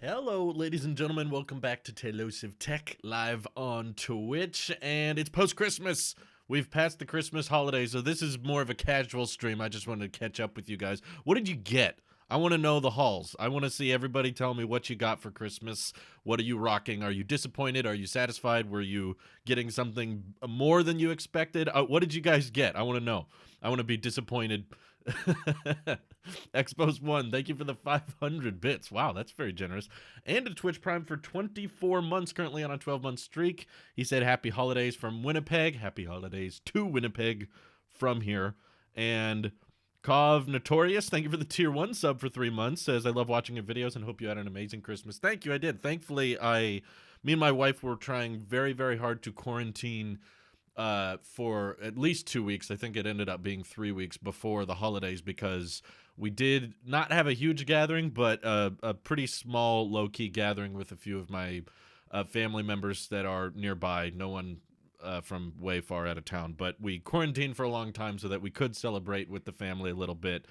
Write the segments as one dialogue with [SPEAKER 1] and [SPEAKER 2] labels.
[SPEAKER 1] Hello, ladies and gentlemen. Welcome back to Telosive Tech live on Twitch, and it's post-Christmas. We've passed the Christmas holiday, so this is more of a casual stream. I just wanted to catch up with you guys. What did you get? I want to know the hauls. I want to see everybody tell me what you got for Christmas. What are you rocking? Are you disappointed? Are you satisfied? Were you getting something more than you expected? What did you guys get? I want to know. I want to be disappointed. Expos 1, thank you for the 500 bits. Wow, that's very generous. And a Twitch Prime for 24 months, currently on a 12-month streak. He said happy holidays from Winnipeg. Happy holidays to Winnipeg from here. And Kov Notorious, thank you for the tier 1 sub for 3 months. Says, I love watching your videos and hope you had an amazing Christmas. Thank you, I did. Thankfully, me and my wife were trying very, very hard to quarantine for at least 2 weeks. I think it ended up being 3 weeks before the holidays, because we did not have a huge gathering, but a pretty small, low-key gathering with a few of my family members that are nearby. No one from way far out of town, but we quarantined for a long time so that we could celebrate with the family a little bit.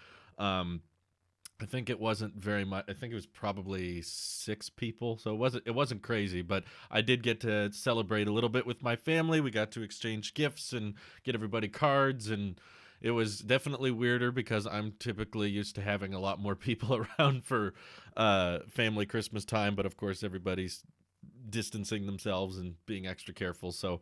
[SPEAKER 1] I think it wasn't very much. I think it was probably 6 people, so it wasn't crazy. But I did get to celebrate a little bit with my family. We got to exchange gifts and get everybody cards, and it was definitely weirder because I'm typically used to having a lot more people around for family Christmas time. But of course, everybody's distancing themselves and being extra careful. So,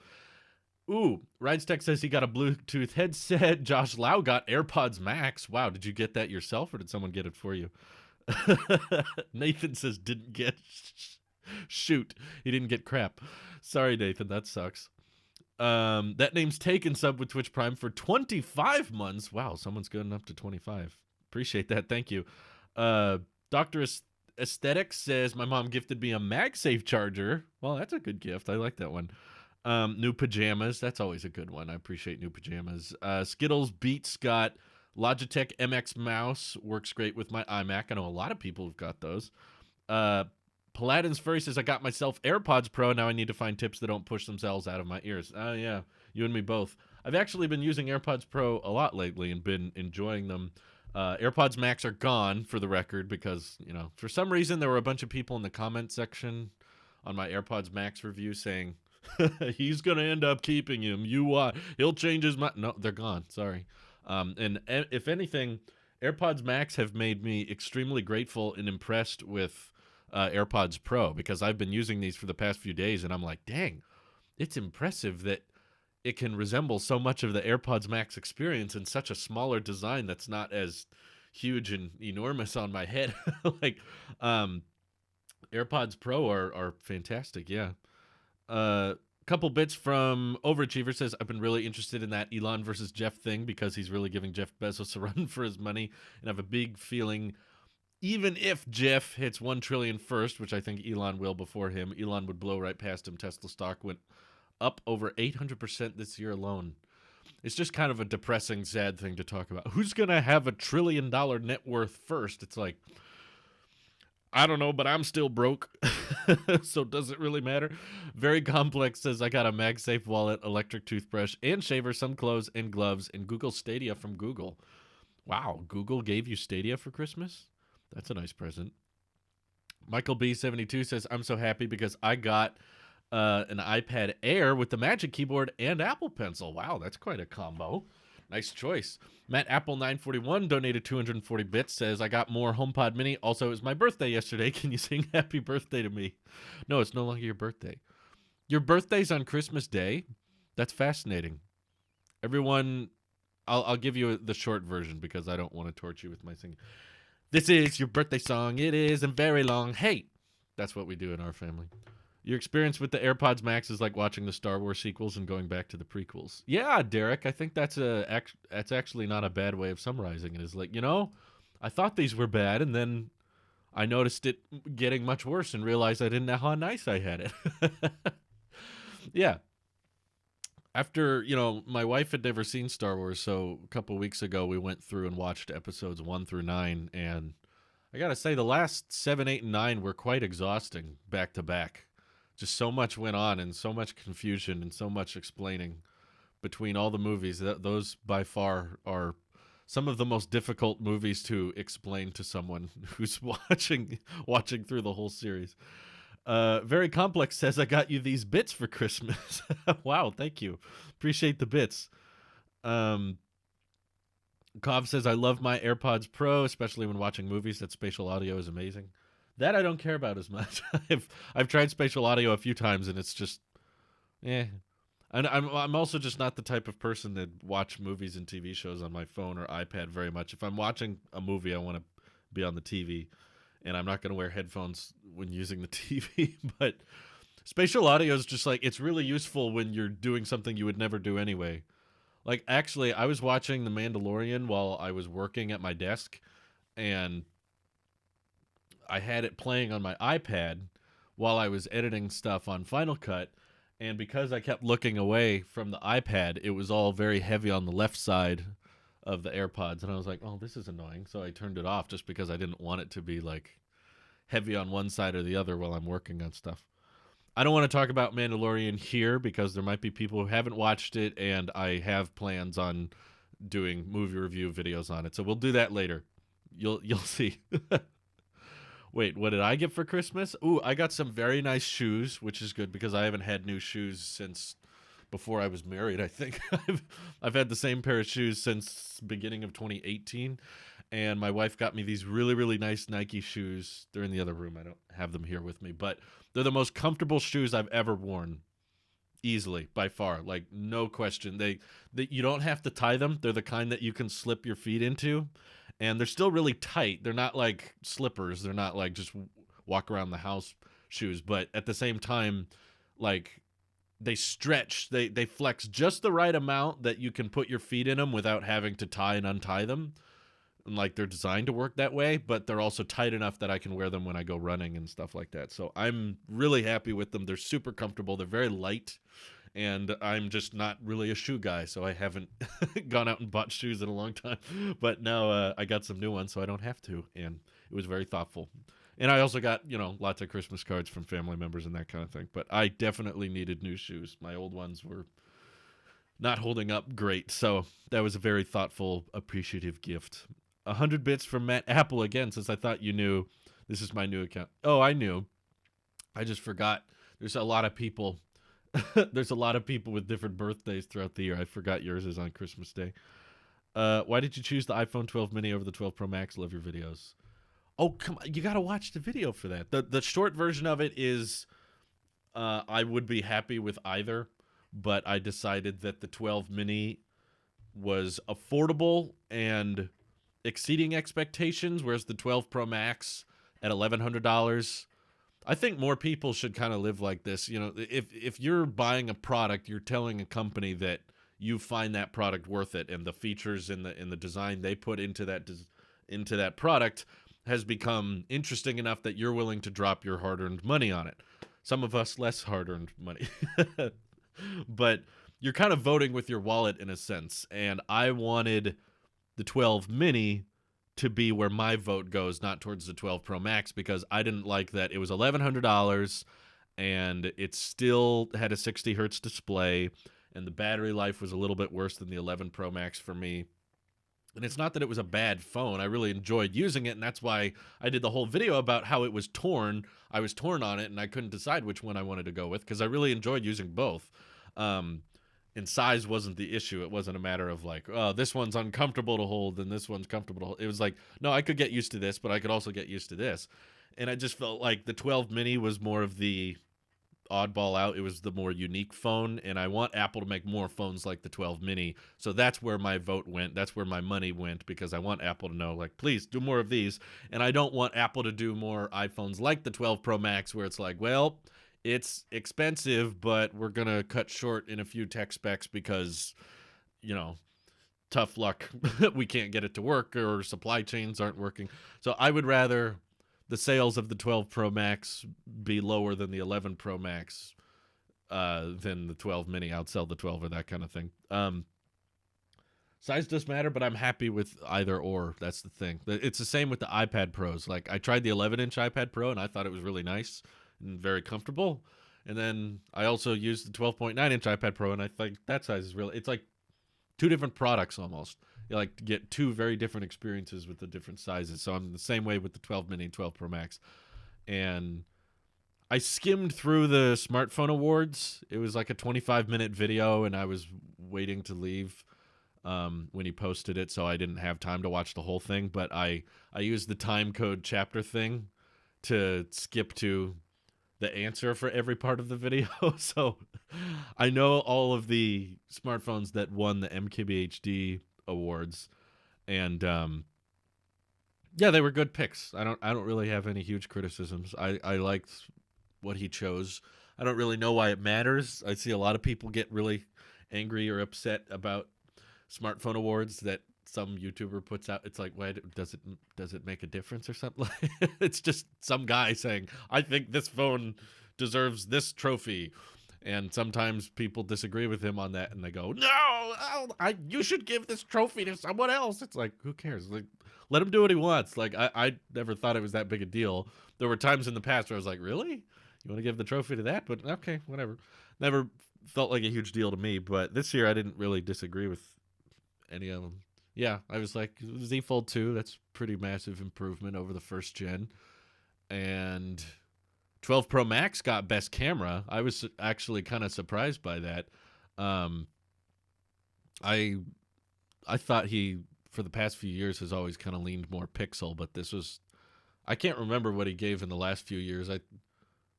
[SPEAKER 1] ooh, Rides Tech says he got a Bluetooth headset. Josh Lau got AirPods Max. Wow, did you get that yourself or did someone get it for you? Nathan says didn't get. Shoot, he didn't get crap. Sorry, Nathan, that sucks. That name's taken sub with Twitch Prime for 25 months. Wow, someone's good enough to 25. Appreciate that. Thank you. Dr. Aesthetics says my mom gifted me a MagSafe charger. Well, that's a good gift. I like that one. New pajamas. That's always a good one. I appreciate new pajamas. Skittles Beats got Logitech MX mouse. Works great with my iMac. I know a lot of people have got those. Paladin's Furry says, I got myself AirPods Pro. Now I need to find tips that don't push themselves out of my ears. Oh, yeah. You and me both. I've actually been using AirPods Pro a lot lately and been enjoying them. AirPods Max are gone, for the record, because, for some reason there were a bunch of people in the comment section on my AirPods Max review saying, he's going to end up keeping him. He'll change his mind. No, they're gone. Sorry. And if anything, AirPods Max have made me extremely grateful and impressed with AirPods Pro, because I've been using these for the past few days, and I'm like, dang, it's impressive that it can resemble so much of the AirPods Max experience in such a smaller design that's not as huge and enormous on my head. AirPods Pro are fantastic, yeah. Couple bits from Overachiever says, I've been really interested in that Elon versus Jeff thing because he's really giving Jeff Bezos a run for his money, and I have a big feeling even if Jeff hits 1 trillion first, which I think Elon will before him, Elon would blow right past him. Tesla stock went up over 800% this year alone. It's just kind of a depressing, sad thing to talk about. Who's going to have $1 trillion net worth first? It's like, I don't know, but I'm still broke, so does it really matter? Very Complex says, I got a MagSafe wallet, electric toothbrush, and shaver, some clothes and gloves, and Google Stadia from Google. Wow, Google gave you Stadia for Christmas? That's a nice present. Michael B72 says, I'm so happy because I got an iPad Air with the Magic Keyboard and Apple Pencil. Wow, that's quite a combo. Nice choice. Matt Apple 941 donated 240 bits, says, I got more HomePod Mini. Also, it was my birthday yesterday. Can you sing happy birthday to me? No, it's no longer your birthday. Your birthday's on Christmas Day? That's fascinating. Everyone, I'll give you the short version because I don't want to torture you with my singing. This is your birthday song. It isn't very long. Hey, that's what we do in our family. Your experience with the AirPods Max is like watching the Star Wars sequels and going back to the prequels. Yeah, Derek, I think that's actually not a bad way of summarizing it. Is like, I thought these were bad, and then I noticed it getting much worse and realized I didn't know how nice I had it. Yeah. After, my wife had never seen Star Wars, so a couple weeks ago we went through and watched episodes 1 through 9, and I gotta say the last 7, 8, and 9 were quite exhausting back to back. Just so much went on and so much confusion and so much explaining between all the movies. Those by far are some of the most difficult movies to explain to someone who's watching through the whole series. Very Complex says, I got you these bits for Christmas. Wow, thank you. Appreciate the bits. Um, Kov says, I love my AirPods Pro, especially when watching movies. That spatial audio is amazing. That I don't care about as much. I've tried spatial audio a few times, and it's just, eh. And I'm also just not the type of person that watch movies and TV shows on my phone or iPad very much. If I'm watching a movie, I want to be on the TV, and I'm not going to wear headphones when using the TV. But spatial audio is just like, it's really useful when you're doing something you would never do anyway. Like, actually, I was watching The Mandalorian while I was working at my desk, and I had it playing on my iPad while I was editing stuff on Final Cut. And because I kept looking away from the iPad, it was all very heavy on the left side of the AirPods. And I was like, oh, this is annoying. So I turned it off just because I didn't want it to be like heavy on one side or the other while I'm working on stuff. I don't want to talk about Mandalorian here because there might be people who haven't watched it, and I have plans on doing movie review videos on it. So we'll do that later. You'll see. Wait, what did I get for Christmas? Ooh, I got some very nice shoes, which is good because I haven't had new shoes since before I was married. I think I've had the same pair of shoes since beginning of 2018, and my wife got me these really, really nice Nike shoes. They're in the other room. I don't have them here with me, but they're the most comfortable shoes I've ever worn. Easily, by far, like no question. They you don't have to tie them. They're the kind that you can slip your feet into, and they're still really tight. They're not like slippers. They're not like just walk around the house shoes, but at the same time, like they stretch, they flex just the right amount that you can put your feet in them without having to tie and untie them. And like they're designed to work that way, but they're also tight enough that I can wear them when I go running and stuff like that. So I'm really happy with them. They're super comfortable. They're very light, and I'm just not really a shoe guy, so I haven't gone out and bought shoes in a long time. But now I got some new ones, so I don't have to, and it was very thoughtful. And I also got, lots of Christmas cards from family members and that kind of thing. But I definitely needed new shoes. My old ones were not holding up great, so that was a very thoughtful, appreciative gift. 100 bits from Matt Apple again, since I thought you knew. This is my new account. Oh, I knew. I just forgot. There's a lot of people. There's a lot of people with different birthdays throughout the year. I forgot yours is on Christmas Day. Why did you choose the iPhone 12 mini over the 12 Pro Max? Love your videos. Oh, come on. You got to watch the video for that. The short version of it is I would be happy with either, but I decided that the 12 mini was affordable and exceeding expectations, whereas the 12 Pro Max at $1,100, I think more people should kind of live like this. If you're buying a product, you're telling a company that you find that product worth it, and the features in the design they put into that product has become interesting enough that you're willing to drop your hard-earned money on it. Some of us less hard-earned money, but you're kind of voting with your wallet in a sense, and I wanted the 12 mini to be where my vote goes, not towards the 12 Pro Max, because I didn't like that it was $1,100 and it still had a 60 hertz display, and the battery life was a little bit worse than the 11 Pro Max for me. And it's not that it was a bad phone. I really enjoyed using it, and that's why I did the whole video about how it was torn. I was torn on it, and I couldn't decide which one I wanted to go with because I really enjoyed using both. And size wasn't the issue. It wasn't a matter of like, oh, this one's uncomfortable to hold and this one's comfortable to hold. It was like, no, I could get used to this, but I could also get used to this. And I just felt like the 12 mini was more of the oddball out. It was the more unique phone, and I want Apple to make more phones like the 12 mini. So that's where my vote went. That's where my money went, because I want Apple to know, like, please do more of these. And I don't want Apple to do more iPhones like the 12 Pro Max where it's like, well, it's expensive, but we're going to cut short in a few tech specs because, tough luck. We can't get it to work, or supply chains aren't working. So I would rather the sales of the 12 Pro Max be lower than the 11 Pro Max than the 12 mini outsell the 12 or that kind of thing. Size does matter, but I'm happy with either or. That's the thing. It's the same with the iPad Pros. Like, I tried the 11-inch iPad Pro, and I thought it was really nice and very comfortable. And then I also used the 12.9-inch iPad Pro, and I think that size is really, it's like two different products almost. You like to get two very different experiences with the different sizes. So I'm the same way with the 12 mini and 12 Pro Max. And I skimmed through the smartphone awards. It was like a 25-minute video, and I was waiting to leave when he posted it, so I didn't have time to watch the whole thing. But I used the time code chapter thing to skip to the answer for every part of the video. So I know all of the smartphones that won the MKBHD awards, and yeah, they were good picks. I don't really have any huge criticisms. I liked what he chose. I don't really know why it matters. I see a lot of people get really angry or upset about smartphone awards that some YouTuber puts out. It's like, why does it make a difference or something? It's just some guy saying, I think this phone deserves this trophy. And sometimes people disagree with him on that, and they go, no, you should give this trophy to someone else. It's like, who cares? Like, let him do what he wants. Like, I never thought it was that big a deal. There were times in the past where I was like, really? You want to give the trophy to that? But okay, whatever. Never felt like a huge deal to me. But this year, I didn't really disagree with any of them. Yeah, I was like, Z Fold 2, that's pretty massive improvement over the first gen. And 12 Pro Max got best camera. I was actually kind of surprised by that. I thought he, for the past few years, has always kind of leaned more pixel, but this was, I can't remember what he gave in the last few years.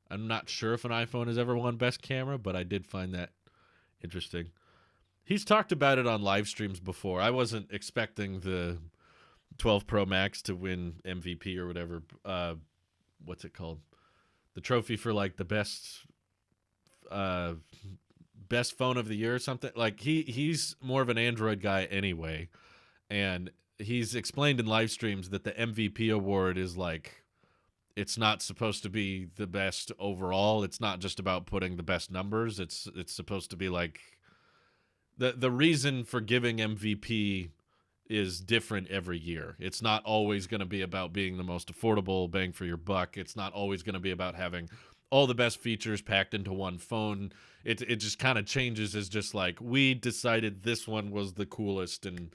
[SPEAKER 1] I'm not sure if an iPhone has ever won best camera, but I did find that interesting. He's talked about it on live streams before. I wasn't expecting the 12 Pro Max to win MVP or whatever. What's it called? The trophy for like the best phone of the year or something. Like he's more of an Android guy anyway, and he's explained in live streams that the MVP award is like, it's not supposed to be the best overall. It's not just about putting the best numbers. It's supposed to be like, the reason for giving MVP is different every year. It's not always going to be about being the most affordable bang for your buck. It's not always going to be about having all the best features packed into one phone. It just kind of changes as just like, we decided this one was the coolest and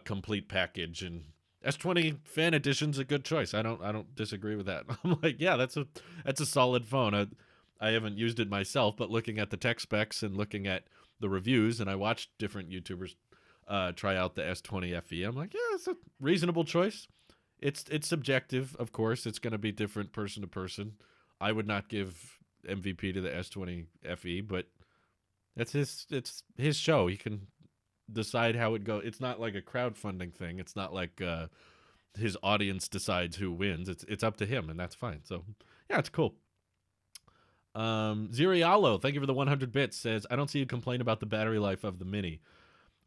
[SPEAKER 1] complete package, and S20 Fan Edition's a good choice. I don't disagree with that. I'm like, yeah, that's a solid phone. I haven't used it myself, but looking at the tech specs and looking at the reviews, and I watched different YouTubers try out the S20 FE. I'm like, yeah, it's a reasonable choice. It's subjective, of course. It's going to be different person to person. I would not give MVP to the S20 FE, but it's his show. He can decide how it goes. It's not like a crowdfunding thing. It's not like his audience decides who wins. It's up to him, and that's fine. So yeah, it's cool. Zirialo, thank you for the 100 bits, says, I don't see you complain about the battery life of the Mini.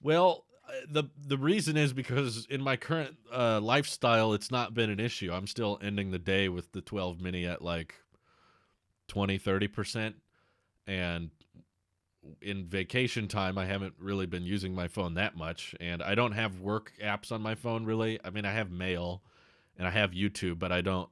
[SPEAKER 1] Well, the reason is because in my current lifestyle, it's not been an issue. I'm still ending the day with the 12 Mini at like 20-30%. And in vacation time, I haven't really been using my phone that much. And I don't have work apps on my phone, really. I mean, I have Mail and I have YouTube, but I don't.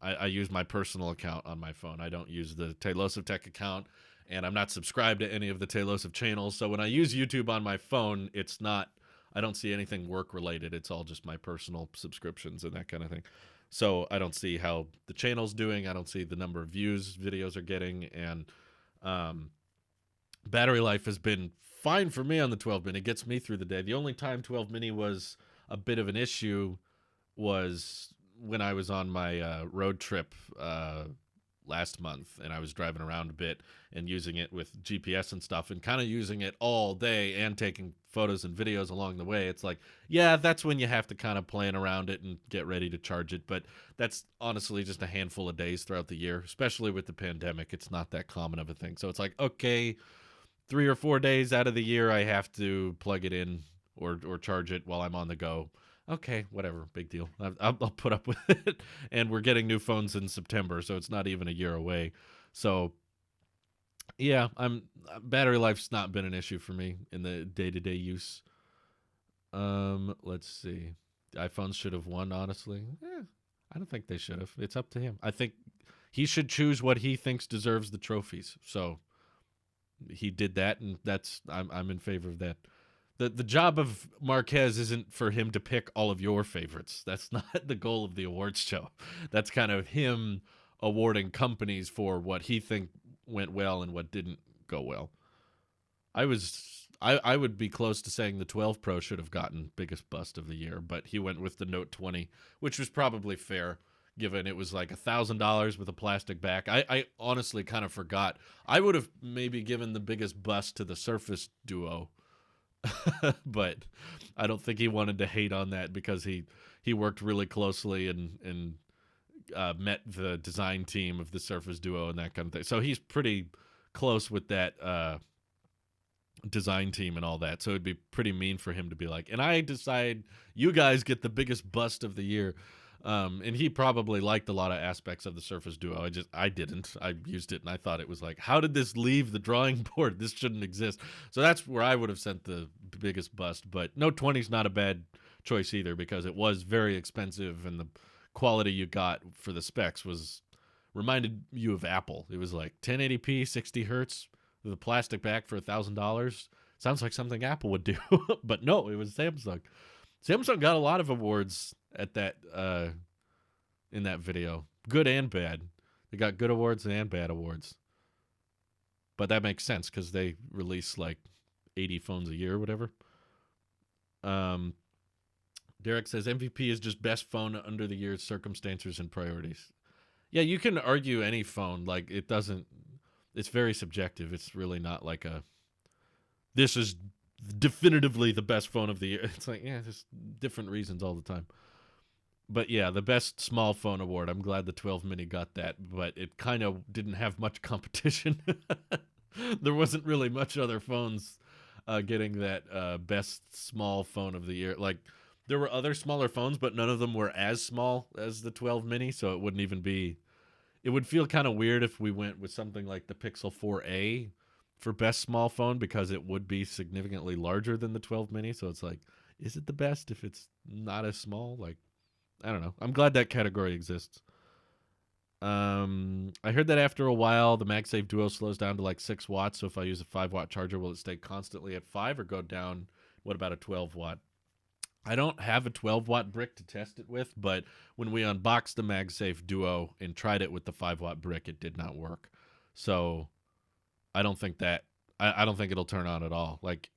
[SPEAKER 1] I use my personal account on my phone. I don't use the Taylosive Tech account, and I'm not subscribed to any of the Taylosive channels. So when I use YouTube on my phone, it's not. I don't see anything work related. It's all just my personal subscriptions and that kind of thing. So I don't see how the channel's doing. I don't see the number of views videos are getting, and battery life has been fine for me on the 12 mini. It gets me through the day. The only time 12 mini was a bit of an issue was when I was on my road trip last month, and I was driving around a bit and using it with GPS and stuff, and kind of using it all day and taking photos and videos along the way. It's like, yeah, that's when you have to kind of plan around it and get ready to charge it. But that's honestly just a handful of days throughout the year, especially with the pandemic. It's not that common of a thing. So it's like, okay, 3 or 4 days out of the year, I have to plug it in or charge it while I'm on the go. Okay, whatever, big deal. I'll put up with it. And we're getting new phones in September, so it's not even a year away. So, yeah, battery life's not been an issue for me in the day-to-day use. Let's see. iPhones should have won, honestly. I don't think they should have. It's up to him. I think he should choose what he thinks deserves the trophies. So he did that, and I'm in favor of that. The job of Marquez isn't for him to pick all of your favorites. That's not the goal of the awards show. That's kind of him awarding companies for what he think went well and what didn't go well. I would be close to saying the 12 Pro should have gotten biggest bust of the year, but he went with the Note 20, which was probably fair given it was like $1,000 with a plastic back. I honestly kind of forgot. I would have maybe given the biggest bust to the Surface Duo, but I don't think he wanted to hate on that because he worked really closely and met the design team of the Surface Duo and that kind of thing. So he's pretty close with that design team and all that. So it'd be pretty mean for him to be like, and I decide you guys get the biggest bust of the year. And he probably liked a lot of aspects of the Surface Duo. I didn't. I used it and I thought it was like, how did this leave the drawing board? This shouldn't exist. So that's where I would have sent the biggest bust. But Note 20 is not a bad choice either because it was very expensive and the quality you got for the specs reminded you of Apple. It was like 1080p, 60 hertz with a plastic back for $1,000. Sounds like something Apple would do, but no, it was Samsung. Samsung got a lot of awards at that in that video, good and bad. They got good awards and bad awards, but that makes sense because they release like 80 phones a year or whatever. Derek says MVP is just best phone under the year's circumstances and priorities. Yeah, you can argue any phone. Like it doesn't. It's very subjective. It's really not like this is definitively the best phone of the year. It's like, yeah, there's different reasons all the time. But yeah, the best small phone award. I'm glad the 12 mini got that, but it kind of didn't have much competition. There wasn't really much other phones getting that best small phone of the year. Like there were other smaller phones, but none of them were as small as the 12 mini, so it wouldn't even be. It would feel kind of weird if we went with something like the Pixel 4a for best small phone because it would be significantly larger than the 12 mini. So it's like, is it the best if it's not as small? Like, I don't know. I'm glad that category exists. I heard that after a while, the MagSafe Duo slows down to like 6 watts. So if I use a 5-watt charger, will it stay constantly at 5 or go down? What about a 12-watt? I don't have a 12-watt brick to test it with, but when we unboxed the MagSafe Duo and tried it with the 5-watt brick, it did not work. So I don't think I don't think it'll turn on at all. Like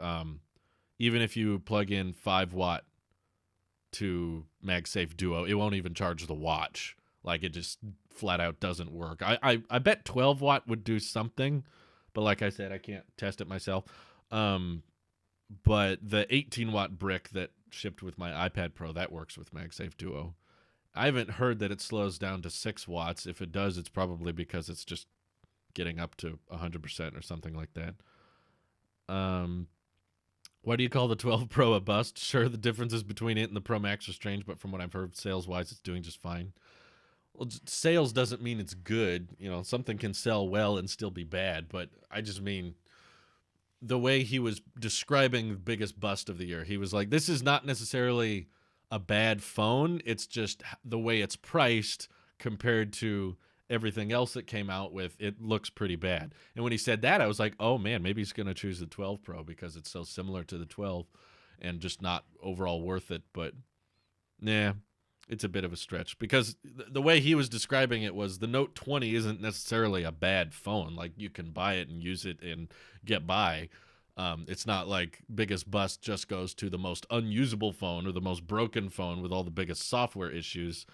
[SPEAKER 1] even if you plug in 5-watt to MagSafe Duo, it won't even charge the watch. Like it just flat out doesn't work. I bet 12-watt would do something, but like I said, I can't test it myself. But the 18-watt brick that shipped with my iPad Pro, that works with MagSafe Duo. I haven't heard that it slows down to 6 watts. If it does, it's probably because it's just getting up to 100% or something like that. Why do you call the 12 Pro a bust? Sure, the differences between it and the Pro Max are strange, but from what I've heard, sales-wise, it's doing just fine. Well, sales doesn't mean it's good. You know, something can sell well and still be bad, but I just mean the way he was describing the biggest bust of the year. He was like, this is not necessarily a bad phone. It's just the way it's priced compared to everything else that came out with, it looks pretty bad. And when he said that, I was like, oh man, maybe he's going to choose the 12 Pro because it's so similar to the 12 and just not overall worth it. But nah, it's a bit of a stretch because the way he was describing it was the Note 20 isn't necessarily a bad phone. Like you can buy it and use it and get by. It's not like biggest bust just goes to the most unusable phone or the most broken phone with all the biggest software issues.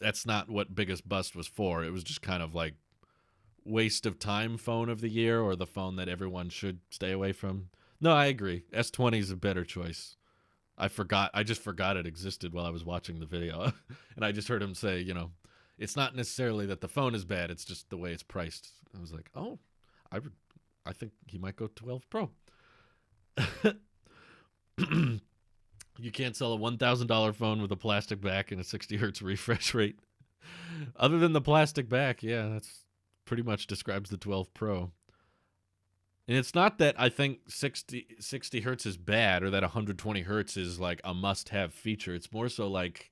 [SPEAKER 1] That's not what biggest bust was for. It was just kind of like waste of time phone of the year or the phone that everyone should stay away from. No, I agree. S20 is a better choice. I just forgot it existed while I was watching the video. And I just heard him say, you know, it's not necessarily that the phone is bad, it's just the way it's priced. I was like, oh, I think he might go 12 Pro. You can't sell a $1,000 phone with a plastic back and a 60 hertz refresh rate. Other than the plastic back, yeah, that's pretty much describes the 12 Pro. And it's not that I think 60 hertz is bad or that 120 hertz is like a must-have feature. It's more so like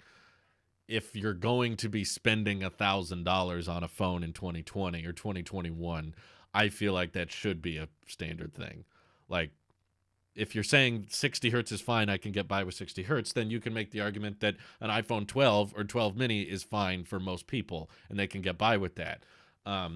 [SPEAKER 1] if you're going to be spending $1,000 on a phone in 2020 or 2021, I feel like that should be a standard thing. Like if you're saying 60 hertz is fine, I can get by with 60 hertz, then you can make the argument that an iPhone 12 or 12 mini is fine for most people, and they can get by with that.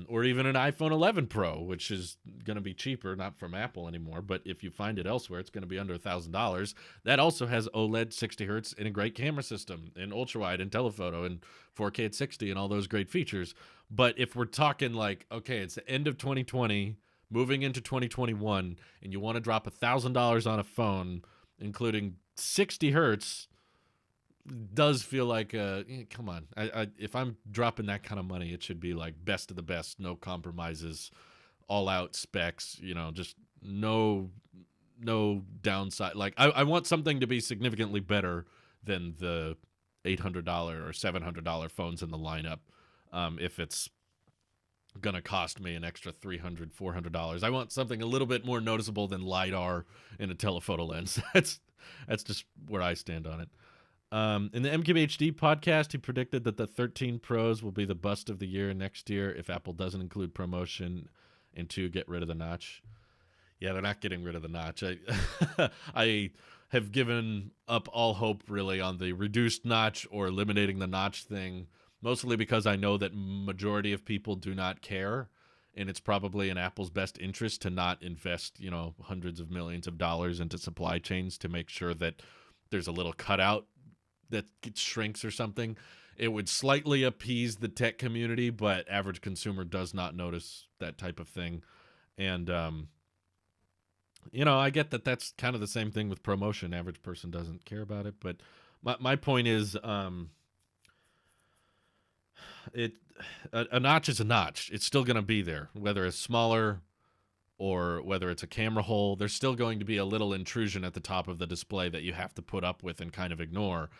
[SPEAKER 1] Or even an iPhone 11 Pro, which is going to be cheaper, not from Apple anymore, but if you find it elsewhere, it's going to be under $1,000. That also has OLED 60 hertz and a great camera system, and ultra wide, and telephoto, and 4K at 60, and all those great features. But if we're talking like, okay, it's the end of 2020, moving into 2021, and you want to drop $1,000 on a phone, including 60 hertz, does feel like come on. If I'm dropping that kind of money, it should be like best of the best, no compromises, all out specs, just no downside. Like I want something to be significantly better than the $800 or $700 phones in the lineup. If it's gonna cost me an extra $300-$400, I want something a little bit more noticeable than LiDAR and a telephoto lens. That's just where I stand on it. In the MKBHD podcast, he predicted that the 13 Pros will be the bust of the year next year if Apple doesn't include promotion and to get rid of the notch. Yeah, they're not getting rid of the notch. I have given up all hope really on the reduced notch or eliminating the notch thing, mostly because I know that majority of people do not care, and it's probably in Apple's best interest to not invest, hundreds of millions of dollars into supply chains to make sure that there's a little cutout that shrinks or something. It would slightly appease the tech community, but average consumer does not notice that type of thing. And I get that that's kind of the same thing with promotion. Average person doesn't care about it, but my point is, a notch is a notch. It's still going to be there, whether it's smaller or whether it's a camera hole. There's still going to be a little intrusion at the top of the display that you have to put up with and kind of ignore.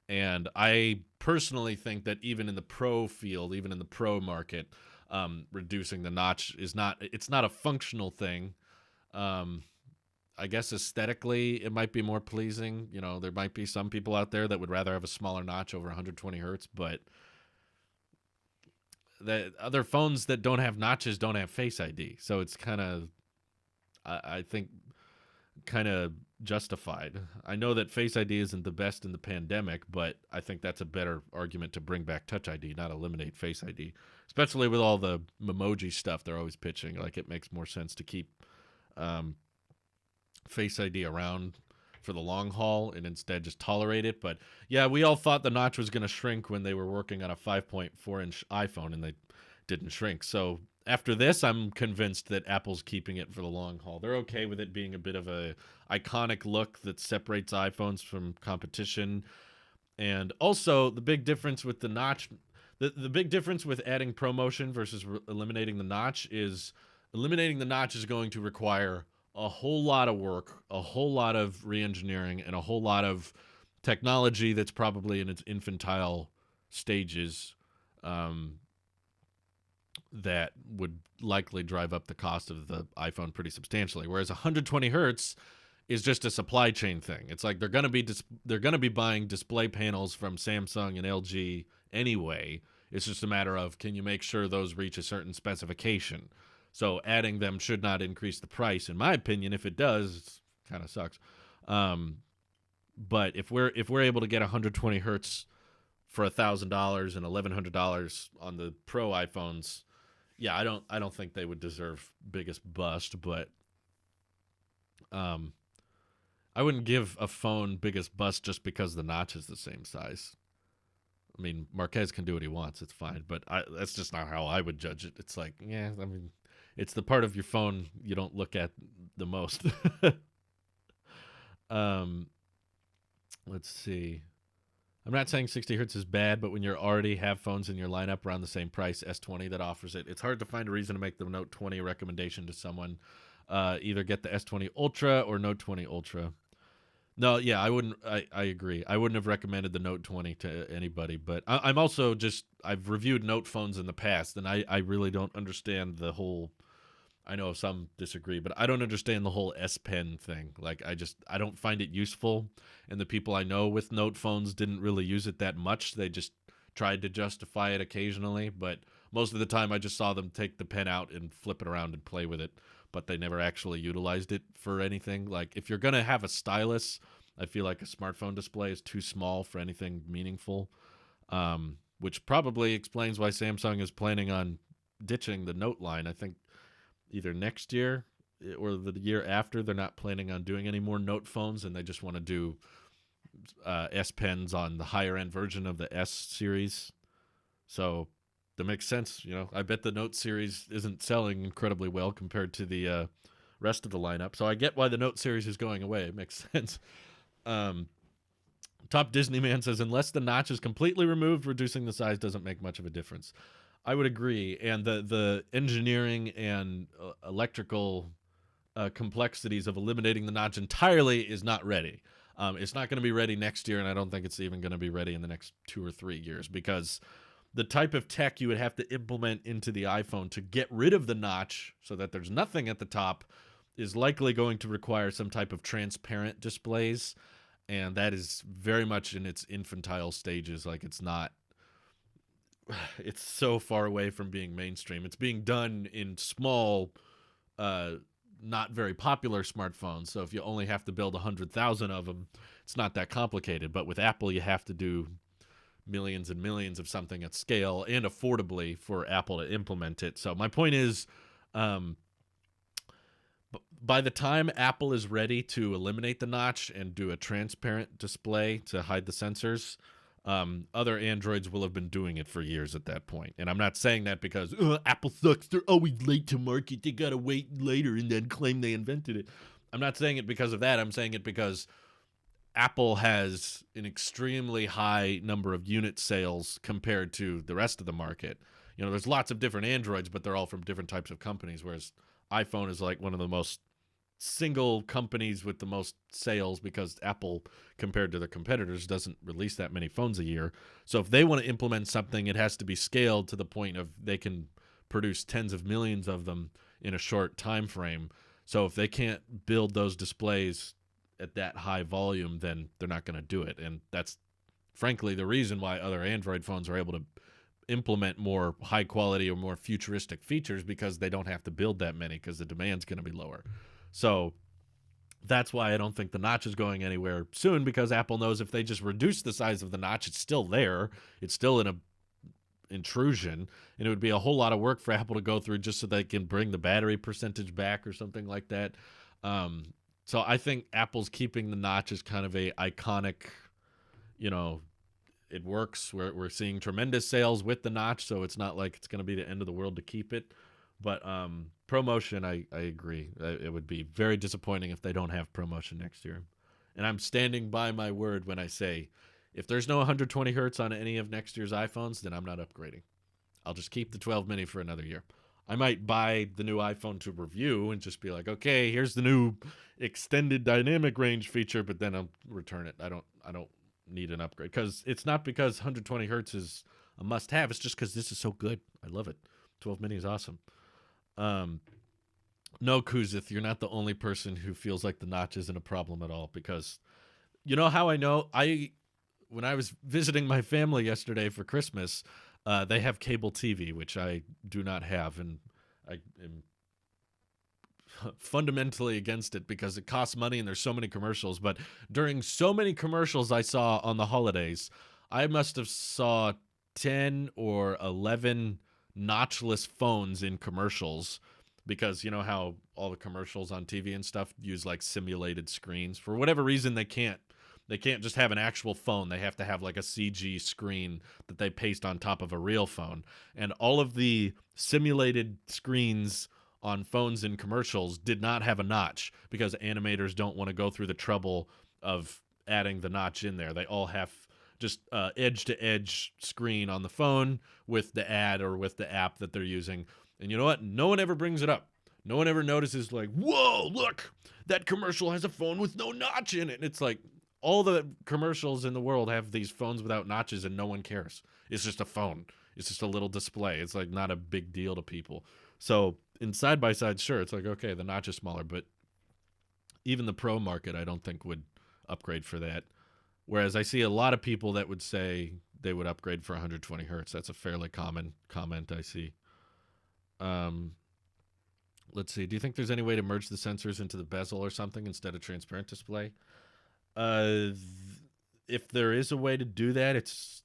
[SPEAKER 1] And I personally think that even in the pro field, even in the pro market, reducing the notch it's not a functional thing. I guess aesthetically it might be more pleasing. There might be some people out there that would rather have a smaller notch over 120 hertz, but the other phones that don't have notches don't have Face ID. So it's kind of, I think, kind of justified. I know that Face ID isn't the best in the pandemic, but I think that's a better argument to bring back Touch ID, not eliminate Face ID, especially with all the Memoji stuff they're always pitching. Like, it makes more sense to keep Face ID around for the long haul and instead just tolerate it. But yeah, we all thought the notch was going to shrink when they were working on a 5.4-inch iPhone, and they didn't shrink. So after this, I'm convinced that Apple's keeping it for the long haul. They're okay with it being a bit of a iconic look that separates iPhones from competition. And also, the big difference with the notch, the big difference with adding ProMotion versus eliminating the notch is eliminating the notch is going to require a whole lot of work, a whole lot of re-engineering, and a whole lot of technology that's probably in its infantile stages, that would likely drive up the cost of the iPhone pretty substantially. Whereas 120 hertz is just a supply chain thing. It's like they're going to be buying display panels from Samsung and LG anyway. It's just a matter of, can you make sure those reach a certain specification? So adding them should not increase the price, in my opinion. If it does, it kind of sucks. But if we're able to get 120 hertz for $1,000 and $1,100 on the Pro iPhones, yeah, I don't think they would deserve biggest bust, but I wouldn't give a phone biggest bust just because the notch is the same size. I mean, Marquez can do what he wants; it's fine. But that's just not how I would judge it. It's like, yeah, I mean, it's the part of your phone you don't look at the most. Let's see. I'm not saying 60 hertz is bad, but when you already have phones in your lineup around the same price, S20 that offers it, it's hard to find a reason to make the Note 20 a recommendation to someone. Either get the S20 Ultra or Note 20 Ultra. No, yeah, I wouldn't. I agree. I wouldn't have recommended the Note 20 to anybody, but I'm also I've reviewed Note phones in the past, and I really don't understand the whole. I know some disagree, but I don't understand the whole S Pen thing. Like, I don't find it useful, and the people I know with Note phones didn't really use it that much. They just tried to justify it occasionally, but most of the time I just saw them take the pen out and flip it around and play with it. but they never actually utilized it for anything. Like, if you're going to have a stylus, I feel like a smartphone display is too small for anything meaningful, which probably explains why Samsung is planning on ditching the Note line. I think either next year or the year after, they're not planning on doing any more Note phones, and they just want to do S Pens on the higher end version of the S series. So that makes sense. I bet the Note series isn't selling incredibly well compared to the rest of the lineup. So I get why the Note series is going away. It makes sense. Top Disney Man says, unless the notch is completely removed, reducing the size doesn't make much of a difference. I would agree. And the engineering and electrical complexities of eliminating the notch entirely is not ready. It's not going to be ready next year, and I don't think it's even going to be ready in the next 2 or 3 years, because the type of tech you would have to implement into the iPhone to get rid of the notch so that there's nothing at the top is likely going to require some type of transparent displays, and that is very much in its infantile stages. Like, it's so far away from being mainstream. It's being done in small, not very popular smartphones. So if you only have to build 100,000 of them, it's not that complicated. But with Apple, you have to do millions and millions of something at scale and affordably for Apple to implement it. So my point is, by the time Apple is ready to eliminate the notch and do a transparent display to hide the sensors, other Androids will have been doing it for years at that point. And I'm not saying that because Apple sucks. They're always late to market. They got to wait later and then claim they invented it. I'm not saying it because of that. I'm saying it because Apple has an extremely high number of unit sales compared to the rest of the market. There's lots of different Androids, but they're all from different types of companies, whereas iPhone is like one of the most single companies with the most sales, because Apple, compared to their competitors, doesn't release that many phones a year. So if they want to implement something, it has to be scaled to the point of they can produce tens of millions of them in a short time frame. So if they can't build those displays at that high volume, then they're not going to do it. And that's frankly the reason why other Android phones are able to implement more high quality or more futuristic features, because they don't have to build that many, because the demand's going to be lower. So that's why I don't think the notch is going anywhere soon, because Apple knows if they just reduce the size of the notch, it's still there. It's still an intrusion, and it would be a whole lot of work for Apple to go through just so they can bring the battery percentage back or something like that. So I think Apple's keeping the notch as kind of a iconic, it works. We're seeing tremendous sales with the notch, so it's not like it's going to be the end of the world to keep it. But ProMotion, I agree. It would be very disappointing if they don't have ProMotion next year. And I'm standing by my word when I say, if there's no 120 hertz on any of next year's iPhones, then I'm not upgrading. I'll just keep the 12 mini for another year. I might buy the new iPhone to review and just be like, okay, here's the new extended dynamic range feature, but then I'll return it. I don't need an upgrade, because it's not because 120 hertz is a must-have. It's just because this is so good. I love it. 12 mini is awesome. No, Kuzith, you're not the only person who feels like the notch isn't a problem at all, because you know how I know? When I was visiting my family yesterday for Christmas, they have cable TV, which I do not have, and I am fundamentally against it because it costs money and there's so many commercials. But during so many commercials I saw on the holidays, I must have saw 10 or 11 notchless phones in commercials, because you know how all the commercials on TV and stuff use like simulated screens. For whatever reason, they can't just have an actual phone. They have to have like a CG screen that they paste on top of a real phone. And all of the simulated screens on phones in commercials did not have a notch, because animators don't want to go through the trouble of adding the notch in there. They all have just edge-to-edge screen on the phone with the ad or with the app that they're using. And you know what? No one ever brings it up. No one ever notices like, whoa, look, that commercial has a phone with no notch in it. And it's like, all the commercials in the world have these phones without notches and no one cares. It's just a phone. It's just a little display. It's like not a big deal to people. So in side-by-side, sure, it's like, okay, the notch is smaller, but even the pro market I don't think would upgrade for that. Whereas I see a lot of people that would say they would upgrade for 120 hertz. That's a fairly common comment I see. Let's see. Do you think there's any way to merge the sensors into the bezel or something instead of transparent display? Uh, if there is a way to do that, it's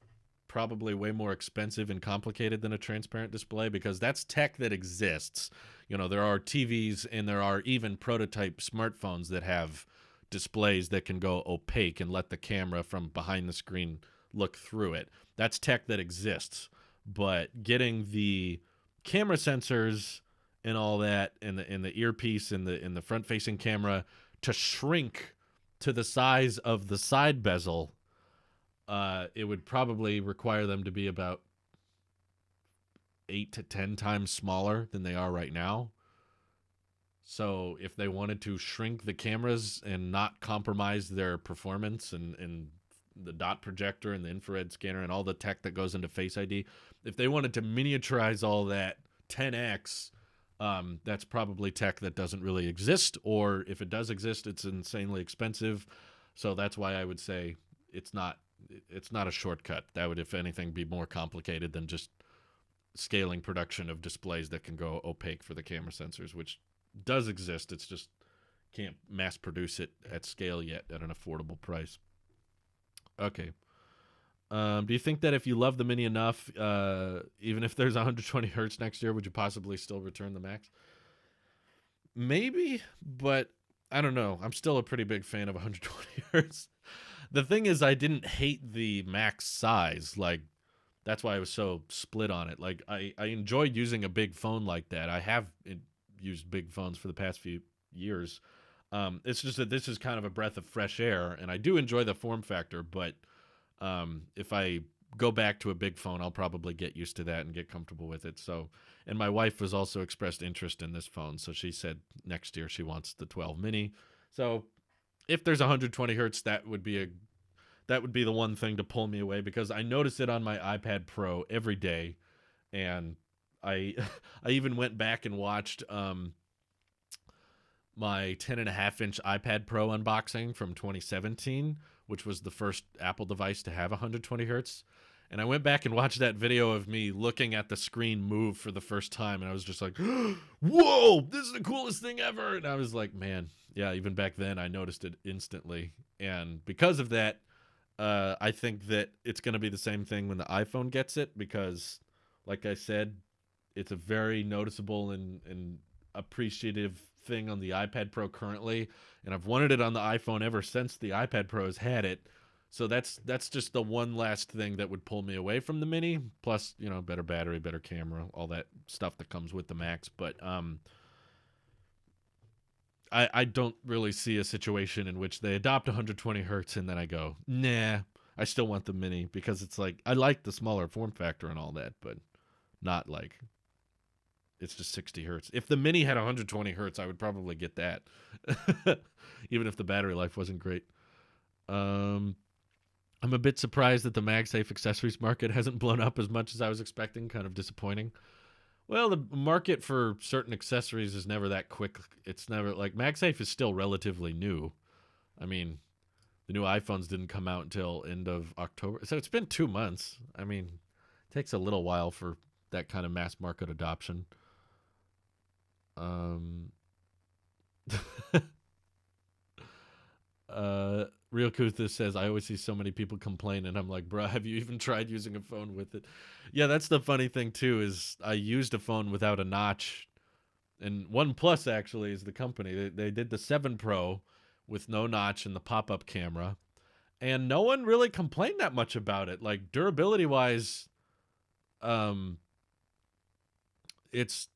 [SPEAKER 1] probably way more expensive and complicated than a transparent display because that's tech that exists. You know, there are TVs and there are even prototype smartphones that have displays that can go opaque and let the camera from behind the screen look through it. That's tech that exists. But getting the camera sensors and all that in the earpiece and the front facing camera to shrink to the size of the side bezel, it would probably require them to be about 8 to 10 times smaller than they are right now. So if they wanted to shrink the cameras and not compromise their performance and the dot projector and the infrared scanner and all the tech that goes into Face ID, if they wanted to miniaturize all that 10x, that's probably tech that doesn't really exist, or if it does exist, it's insanely expensive. So that's why I would say it's not a shortcut. That would, if anything, be more complicated than just scaling production of displays that can go opaque for the camera sensors, which does exist. It's just can't mass produce it at scale yet at an affordable price. Okay. Do you think that if you love the Mini enough, even if there's 120 hertz next year, would you possibly still return the Max? Maybe, but I don't know. I'm still a pretty big fan of 120 hertz. The thing is, I didn't hate the Max size. Like, that's why I was so split on it. Like, I enjoyed using a big phone like that. I have used big phones for the past few years. It's just that this is kind of a breath of fresh air, and I do enjoy the form factor, but if I go back to a big phone, I'll probably get used to that and get comfortable with it. So, and my wife has also expressed interest in this phone, so she said next year she wants the 12 mini. So, if there's 120 hertz, that would be the one thing to pull me away because I notice it on my iPad Pro every day, and I I even went back and watched my 10.5-inch iPad Pro unboxing from 2017, which was the first Apple device to have 120 hertz. And I went back and watched that video of me looking at the screen move for the first time, and I was just like, whoa, this is the coolest thing ever. And I was like, man, yeah, even back then I noticed it instantly. And because of that, I think that it's going to be the same thing when the iPhone gets it because, like I said, it's a very noticeable and appreciative thing on the iPad Pro currently, and I've wanted it on the iPhone ever since the iPad Pro has had it. So that's just the one last thing that would pull me away from the Mini. Plus, you know, better battery, better camera, all that stuff that comes with the Max. But I don't really see a situation in which they adopt 120 hertz and then I go, nah, I still want the Mini because it's like I like the smaller form factor and all that, but not like it's just 60 hertz. If the Mini had 120 hertz, I would probably get that, even if the battery life wasn't great. I'm a bit surprised that the MagSafe accessories market hasn't blown up as much as I was expecting. Kind of disappointing. Well, the market for certain accessories is never that quick. It's never like MagSafe is still relatively new. I mean, the new iPhones didn't come out until end of October, so it's been 2 months. I mean, it takes a little while for that kind of mass market adoption. Um, Real Kuthis says, I always see so many people complain, and I'm like, bro, have you even tried using a phone with it? Yeah, that's the funny thing, too, is I used a phone without a notch. And OnePlus, actually, is the company. They did the 7 Pro with no notch and the pop-up camera. And no one really complained that much about it. Like, durability-wise, um, it's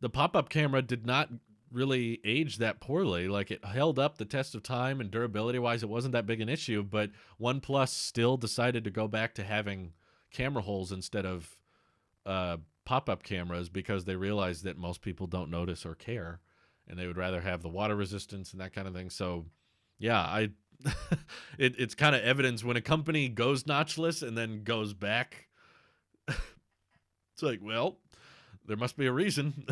[SPEAKER 1] the pop-up camera did not really age that poorly. Like it held up the test of time and durability wise, it wasn't that big an issue. But OnePlus still decided to go back to having camera holes instead of pop-up cameras because they realized that most people don't notice or care, and they would rather have the water resistance and that kind of thing. So, yeah, it's kind of evidence when a company goes notchless and then goes back. It's like, well, there must be a reason.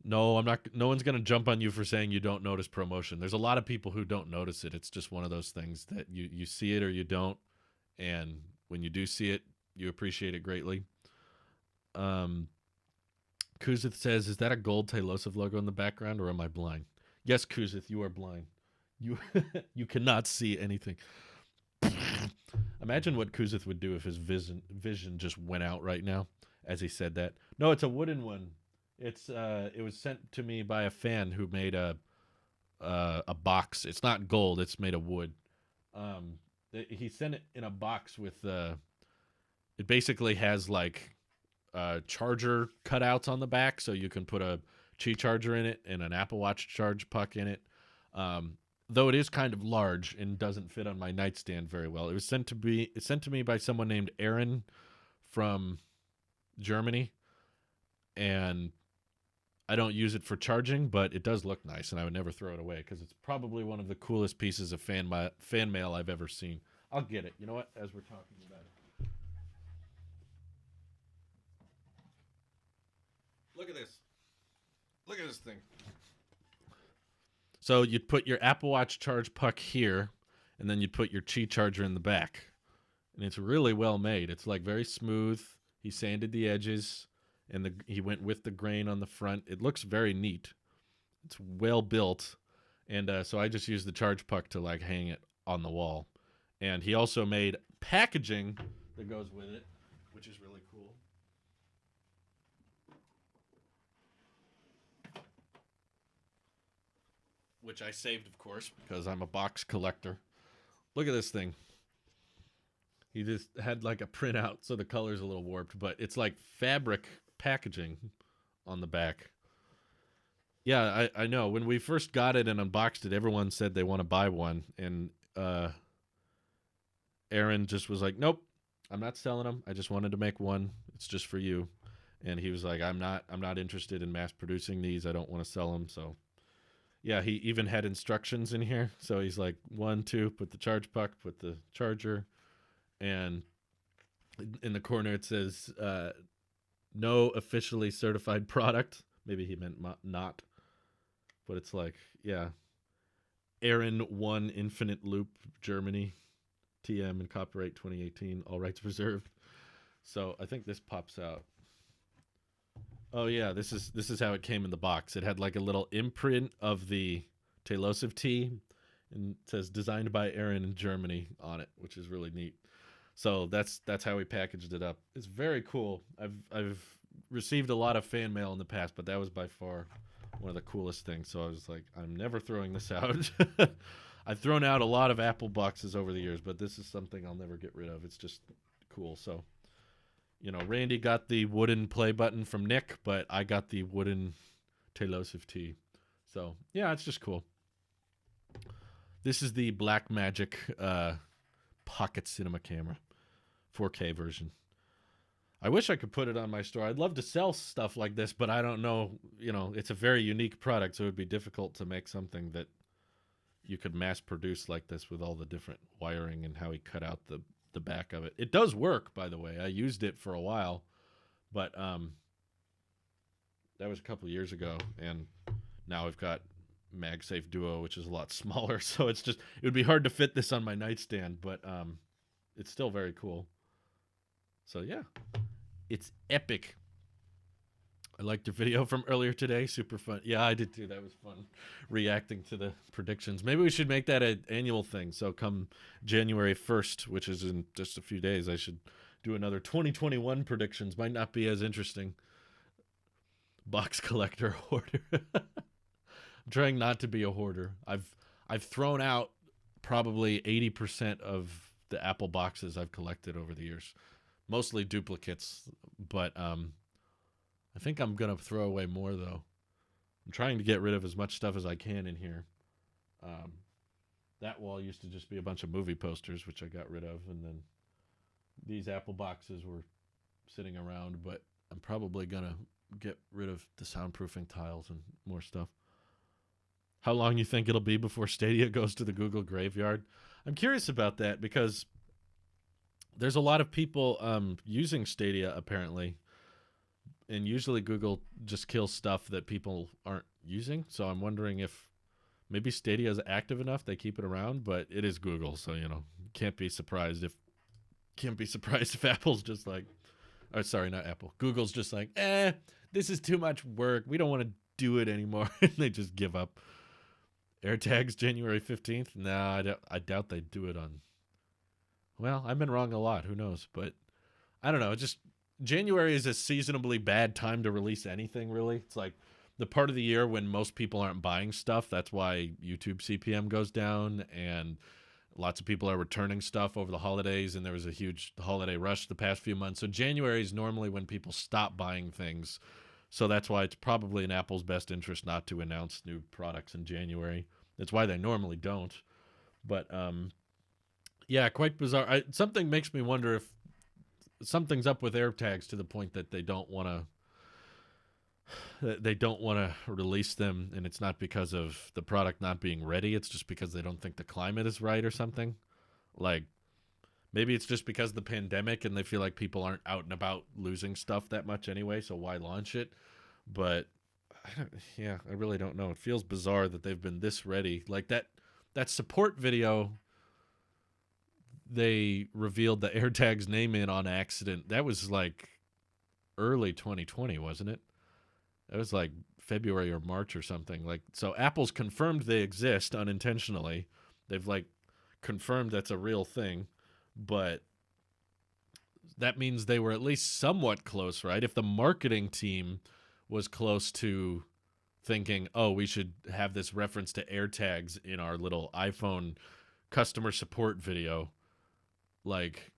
[SPEAKER 1] No, I'm not. No one's going to jump on you for saying you don't notice promotion. There's a lot of people who don't notice it. It's just one of those things that you see it or you don't. And when you do see it, you appreciate it greatly. Kuzith says, "Is that a gold Tailosive logo in the background, or am I blind?" Yes, Kuzith, you are blind. You you cannot see anything. Imagine what Kuzith would do if his vision just went out right now as he said that. No, it's a wooden one. It was sent to me by a fan who made a box. It's not gold. It's made of wood. He sent it in a box with it basically has like charger cutouts on the back, so you can put a Qi charger in it and an Apple Watch charge puck in it. Though it is kind of large and doesn't fit on my nightstand very well. It was sent to me by someone named Aaron from Germany, and I don't use it for charging, but it does look nice, and I would never throw it away because it's probably one of the coolest pieces of fan mail I've ever seen. I'll get it. You know what? As we're talking about it, look at this. Look at this thing. So you'd put your Apple Watch charge puck here, and then you'd put your Qi charger in the back. And it's really well made. It's like very smooth. He sanded the edges, and he went with the grain on the front. It looks very neat. It's well built. And so I just used the charge puck to like hang it on the wall. And he also made packaging that goes with it, which is really cool. Which I saved, of course, because I'm a box collector. Look at this thing. He just had like a printout, so the color's a little warped, but it's like fabric packaging on the back. Yeah, I know. When we first got it and unboxed it, everyone said they want to buy one, and Aaron just was like, "Nope, I'm not selling them. I just wanted to make one. It's just for you." And he was like, "I'm not interested in mass producing these. I don't want to sell them." So yeah, he even had instructions in here. So he's like, 1, 2, put the charge puck, put the charger, and in the corner it says, no officially certified product. Maybe he meant not, but it's like, yeah, Aaron 1 Infinite Loop Germany, TM and copyright 2018, all rights reserved. So I think this pops out. Oh yeah, this is how it came in the box. It had like a little imprint of the Tailosive T, and it says designed by Aaron in Germany on it, which is really neat. So that's how we packaged it up. It's very cool. I've received a lot of fan mail in the past, but that was by far one of the coolest things. So I was like, I'm never throwing this out. I've thrown out a lot of Apple boxes over the years, but this is something I'll never get rid of. It's just cool. So, you know, Randy got the wooden play button from Nick, but I got the wooden Tailosive T. So, yeah, it's just cool. This is the Blackmagic Pocket Cinema camera, 4K version. I wish I could put it on my store. I'd love to sell stuff like this, but I don't know. You know, it's a very unique product, so it would be difficult to make something that you could mass produce like this with all the different wiring and how he cut out the back of it. It does work, by the way. I used it for a while, but that was a couple years ago, and now I've got Magsafe Duo, which is a lot smaller, so it would be hard to fit this on my nightstand, but it's still very cool. So yeah, it's epic. I liked your video from earlier today. Super fun. Yeah, I did too. That was fun reacting to the predictions. Maybe we should make that an annual thing. So come January 1st, which is in just a few days, I should do another 2021 predictions. Might not be as interesting. Box collector hoarder. I'm trying not to be a hoarder. I've thrown out probably 80% of the Apple boxes I've collected over the years. Mostly duplicates, but I think I'm going to throw away more, though. I'm trying to get rid of as much stuff as I can in here. That wall used to just be a bunch of movie posters, which I got rid of, and then these Apple boxes were sitting around, but I'm probably going to get rid of the soundproofing tiles and more stuff. How long you think it'll be before Stadia goes to the Google graveyard? I'm curious about that because there's a lot of people using Stadia apparently, and usually Google just kills stuff that people aren't using. So I'm wondering if maybe Stadia is active enough they keep it around, but it is Google, so you know can't be surprised if Apple's just like, Or sorry, not Apple. Google's just like, this is too much work. We don't want to do it anymore. They just give up. AirTags January 15th? No, I doubt they do it on. Well, I've been wrong a lot. Who knows? But I don't know. Just January is a seasonably bad time to release anything, really. It's like the part of the year when most people aren't buying stuff. That's why YouTube CPM goes down, and lots of people are returning stuff over the holidays, and there was a huge holiday rush the past few months. So January is normally when people stop buying things. So that's why it's probably in Apple's best interest not to announce new products in January. That's why they normally don't. But yeah, quite bizarre. Something makes me wonder if something's up with AirTags to the point that they don't want to release them, and it's not because of the product not being ready. It's just because they don't think the climate is right or something. Like maybe it's just because of the pandemic and they feel like people aren't out and about losing stuff that much anyway, so why launch it? But I really don't know. It feels bizarre that they've been this ready. Like that support video they revealed the AirTags name in on accident. That was like early 2020, wasn't it? It was like February or March or something. Like, so Apple's confirmed they exist unintentionally. They've like confirmed that's a real thing, but that means they were at least somewhat close, right? If the marketing team was close to thinking, oh, we should have this reference to AirTags in our little iPhone customer support video, like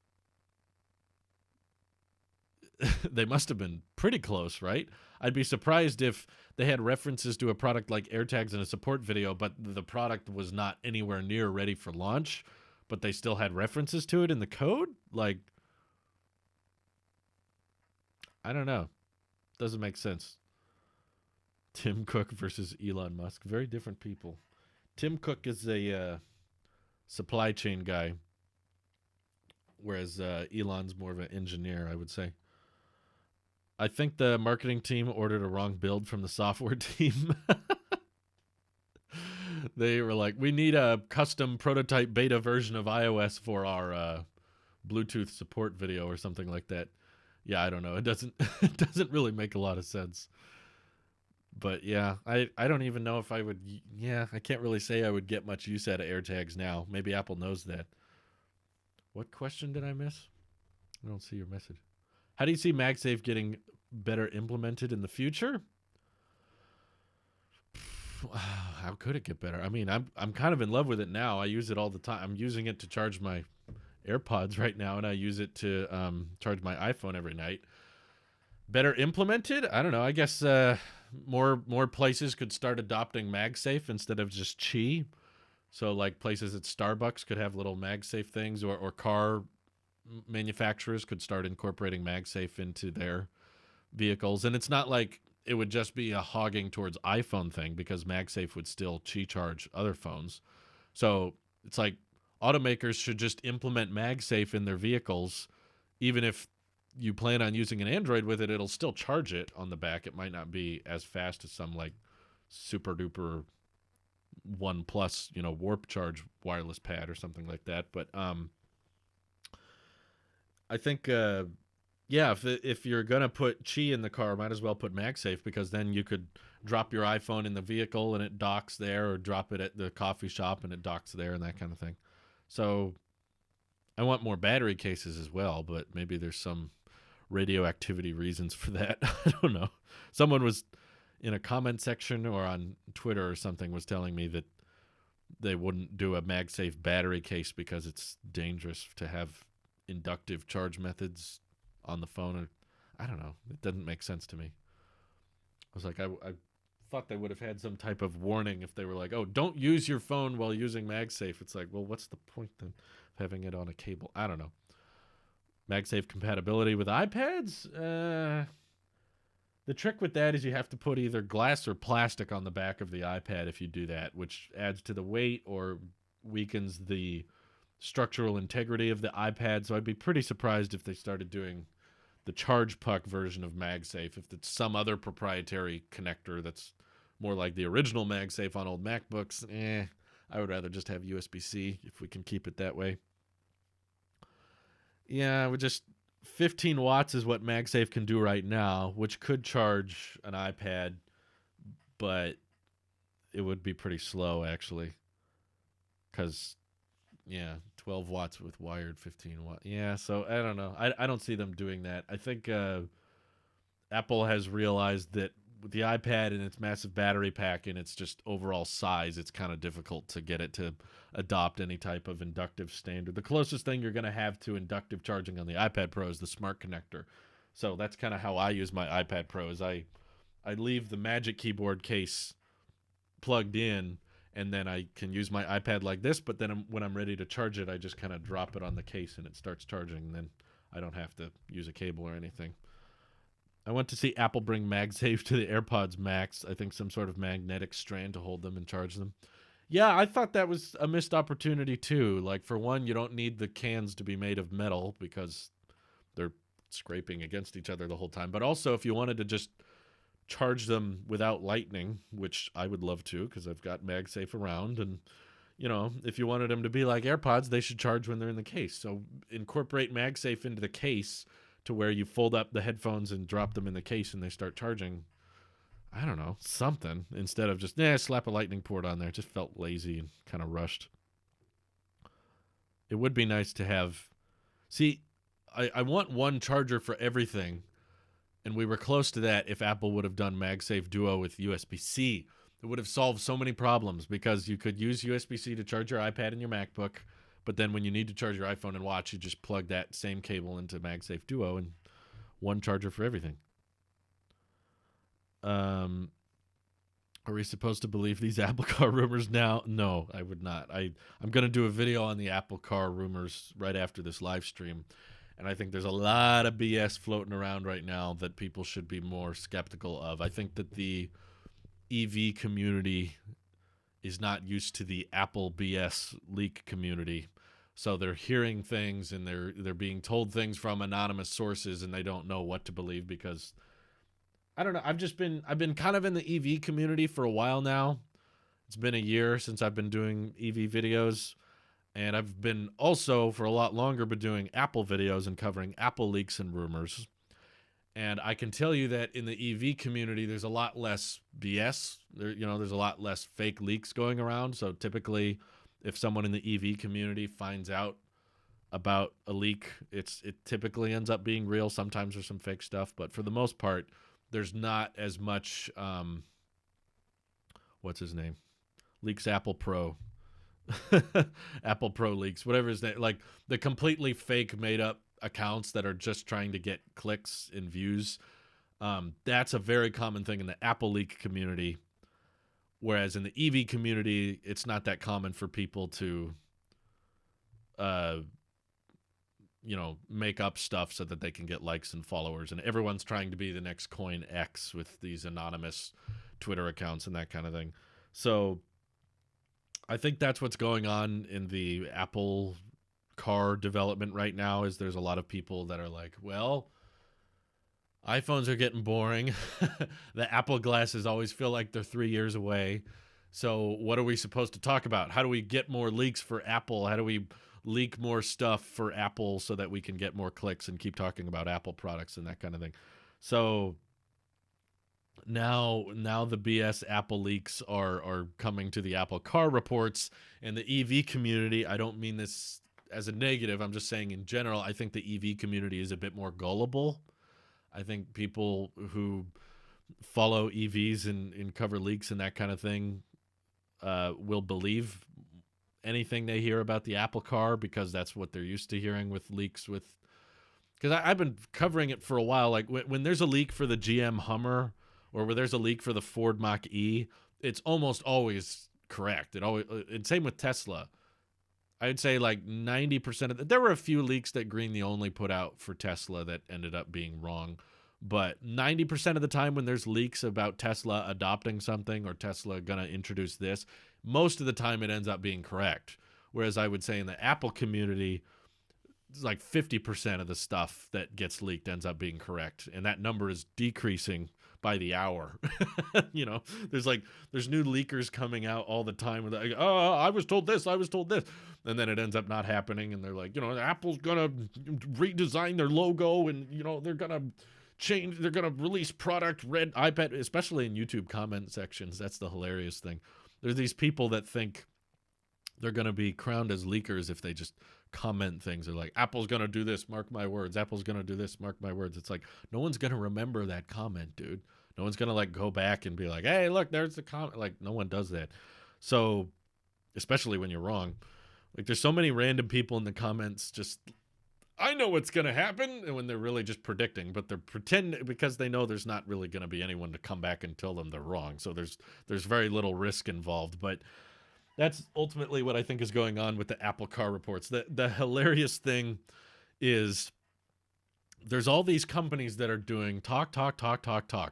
[SPEAKER 1] they must have been pretty close, right? I'd be surprised if they had references to a product like AirTags in a support video, but the product was not anywhere near ready for launch, but they still had references to it in the code. Like, I don't know. Doesn't make sense. Tim Cook versus Elon Musk. Very different people. Tim Cook is a supply chain guy, whereas Elon's more of an engineer, I would say. I think the marketing team ordered a wrong build from the software team. They were like, we need a custom prototype beta version of iOS for our Bluetooth support video or something like that. Yeah, I don't know. It doesn't it doesn't really make a lot of sense. But yeah, I don't even know if I would. Yeah, I can't really say I would get much use out of AirTags now. Maybe Apple knows that. What question did I miss? I don't see your message. How do you see MagSafe getting better implemented in the future? How could it get better? I mean, I'm kind of in love with it now. I use it all the time. I'm using it to charge my AirPods right now, and I use it to charge my iPhone every night. Better implemented? I don't know. I guess more places could start adopting MagSafe instead of just Qi. So like places at Starbucks could have little MagSafe things, or car manufacturers could start incorporating MagSafe into their vehicles. And it's not like it would just be a hogging towards iPhone thing, because MagSafe would still Qi charge other phones. So it's like automakers should just implement MagSafe in their vehicles. Even if you plan on using an Android with it, it'll still charge it on the back. It might not be as fast as some like super duper OnePlus, Warp Charge wireless pad or something like that. But I think if you're gonna put Qi in the car, might as well put MagSafe, because then you could drop your iPhone in the vehicle and it docks there, or drop it at the coffee shop and it docks there, and that kind of thing. So I want more battery cases as well, but maybe there's some radioactivity reasons for that. I don't know. Someone was in a comment section or on Twitter or something was telling me that they wouldn't do a MagSafe battery case because it's dangerous to have inductive charge methods on the phone. I don't know. It doesn't make sense to me. I was like, I thought they would have had some type of warning if they were like, oh, don't use your phone while using MagSafe. It's like, well, what's the point then of having it on a cable? I don't know. MagSafe compatibility with iPads? The trick with that is you have to put either glass or plastic on the back of the iPad if you do that, which adds to the weight or weakens the structural integrity of the iPad. So I'd be pretty surprised if they started doing the charge puck version of MagSafe, if it's some other proprietary connector that's more like the original MagSafe on old MacBooks. I would rather just have USB-C if we can keep it that way. Yeah, 15 watts is what MagSafe can do right now, which could charge an iPad, but it would be pretty slow actually. Because, yeah, 12 watts with wired 15 watt. Yeah, so I don't know. I don't see them doing that. I think Apple has realized that with the iPad and its massive battery pack and its just overall size, it's kind of difficult to get it to adopt any type of inductive standard. The closest thing you're going to have to inductive charging on the iPad Pro is the smart connector. So that's kind of how I use my iPad Pro. Is I leave the Magic Keyboard case plugged in, and then I can use my iPad like this. But then when I'm ready to charge it, I just kind of drop it on the case and it starts charging. And then I don't have to use a cable or anything. I want to see Apple bring MagSafe to the AirPods Max. I think some sort of magnetic strand to hold them and charge them. Yeah, I thought that was a missed opportunity too. Like, for one, you don't need the cans to be made of metal because they're scraping against each other the whole time. But also, if you wanted to just charge them without lightning, which I would love to because I've got MagSafe around, and if you wanted them to be like AirPods, they should charge when they're in the case. So incorporate MagSafe into the case to where you fold up the headphones and drop them in the case and they start charging. I don't know, something, instead of just slap a lightning port on there. It just felt lazy and kind of rushed. It would be nice to have. See, I want one charger for everything, and we were close to that if Apple would have done MagSafe Duo with USB-C. It would have solved so many problems because you could use USB-C to charge your iPad and your MacBook, but then when you need to charge your iPhone and watch, you just plug that same cable into MagSafe Duo and one charger for everything. Are we supposed to believe these Apple Car rumors now? No, I would not. I'm going to do a video on the Apple Car rumors right after this live stream, and I think there's a lot of BS floating around right now that people should be more skeptical of. I think that the EV community is not used to the Apple BS leak community. So they're hearing things and they're being told things from anonymous sources, and they don't know what to believe because I don't know. I've been kind of in the EV community for a while now. It's been a year since I've been doing EV videos, and I've been also for a lot longer been doing Apple videos and covering Apple leaks and rumors. And I can tell you that in the EV community, there's a lot less BS. There's a lot less fake leaks going around. So typically, if someone in the EV community finds out about a leak, it typically ends up being real. Sometimes there's some fake stuff, but for the most part, there's not as much. What's his name? Leaks Apple Pro. Apple Pro leaks, whatever his name. Like the completely fake, made up accounts that are just trying to get clicks and views. That's a very common thing in the Apple leak community. Whereas in the EV community, it's not that common for people to, make up stuff so that they can get likes and followers. And everyone's trying to be the next Coin X with these anonymous Twitter accounts and that kind of thing. So I think that's what's going on in the Apple car development right now. Is there's a lot of people that are like, well, iPhones are getting boring. The Apple glasses always feel like they're 3 years away. So what are we supposed to talk about? How do we get more leaks for Apple? How do we leak more stuff for Apple so that we can get more clicks and keep talking about Apple products and that kind of thing? So now the BS Apple leaks are coming to the Apple car reports and the EV community. I don't mean this as a negative. I'm just saying in general, I think the EV community is a bit more gullible. I think people who follow EVs and cover leaks and that kind of thing will believe anything they hear about the Apple car because that's what they're used to hearing with leaks. Because I've been covering it for a while. Like when there's a leak for the GM Hummer or where there's a leak for the Ford Mach-E, it's almost always correct. And same with Tesla. I'd say like 90% of there were a few leaks that Green the Only put out for Tesla that ended up being wrong. But 90% of the time when there's leaks about Tesla adopting something or Tesla going to introduce this, most of the time it ends up being correct. Whereas I would say in the Apple community, it's like 50% of the stuff that gets leaked ends up being correct. And that number is decreasing by the hour. You know, there's new leakers coming out all the time with like, oh, I was told this, and then it ends up not happening, and they're like, you know, Apple's gonna redesign their logo, and you know, they're gonna release product red iPad, especially in YouTube comment sections. That's the hilarious thing. There's these people that think they're going to be crowned as leakers if they just comment things. They're like, Apple's going to do this, mark my words. Apple's going to do this, mark my words. It's like, no one's going to remember that comment, dude. No one's going to like go back and be like, hey, look, there's the comment. Like, no one does that. So, especially when you're wrong. Like, there's so many random people in the comments just, I know what's going to happen, and when they're really just predicting, but they're pretending because they know there's not really going to be anyone to come back and tell them they're wrong. So there's very little risk involved. But that's ultimately what I think is going on with the Apple Car reports. The hilarious thing is there's all these companies that are doing talk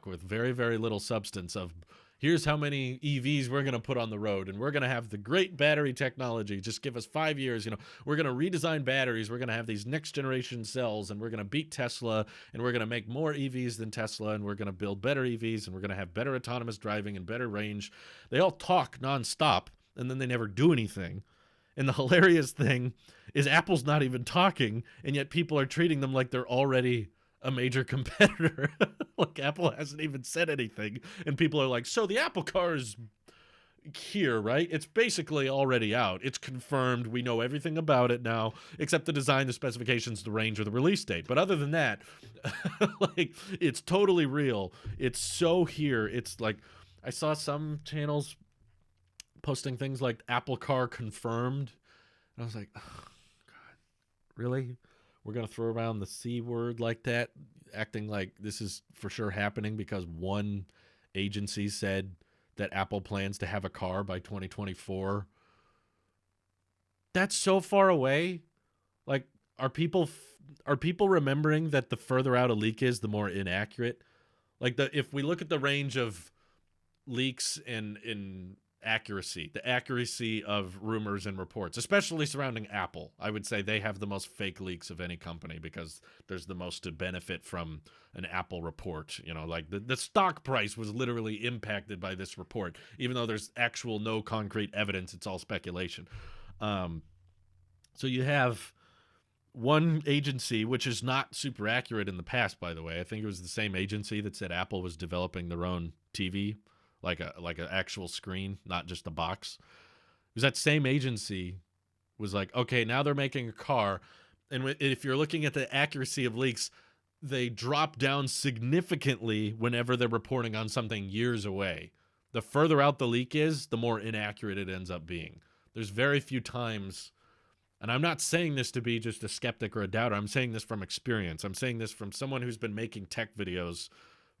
[SPEAKER 1] with very, very little substance of here's how many EVs we're going to put on the road, and we're going to have the great battery technology. Just give us 5 years. You know, we're going to redesign batteries. We're going to have these next generation cells, and we're going to beat Tesla, and we're going to make more EVs than Tesla, and we're going to build better EVs, and we're going to have better autonomous driving and better range. They all talk nonstop, and then they never do anything. And the hilarious thing is Apple's not even talking, and yet people are treating them like they're already a major competitor. Like Apple hasn't even said anything, and people are like, so the Apple Car is here, right? It's basically already out. It's confirmed. We know everything about it now, except the design, the specifications, the range, or the release date. But other than that, like, it's totally real. It's so here. It's like, I saw some channels posting things like Apple Car confirmed. And I was like, oh, God, really? We're going to throw around the C word like that, acting like this is for sure happening because one agency said that Apple plans to have a car by 2024. That's so far away. Like, are people remembering that the further out a leak is, the more inaccurate? Like, if we look at the range of leaks in accuracy, the accuracy of rumors and reports, especially surrounding Apple, I would say they have the most fake leaks of any company because there's the most to benefit from an Apple report. You know, like the stock price was literally impacted by this report, even though there's actual no concrete evidence. It's all speculation. So you have one agency, which is not super accurate in the past, by the way. I think it was the same agency that said Apple was developing their own TV, like an actual screen, not just a box. Because that same agency was like, okay, now they're making a car. And if you're looking at the accuracy of leaks, they drop down significantly whenever they're reporting on something years away. The further out the leak is, the more inaccurate it ends up being. There's very few times, and I'm not saying this to be just a skeptic or a doubter. I'm saying this from experience. I'm saying this from someone who's been making tech videos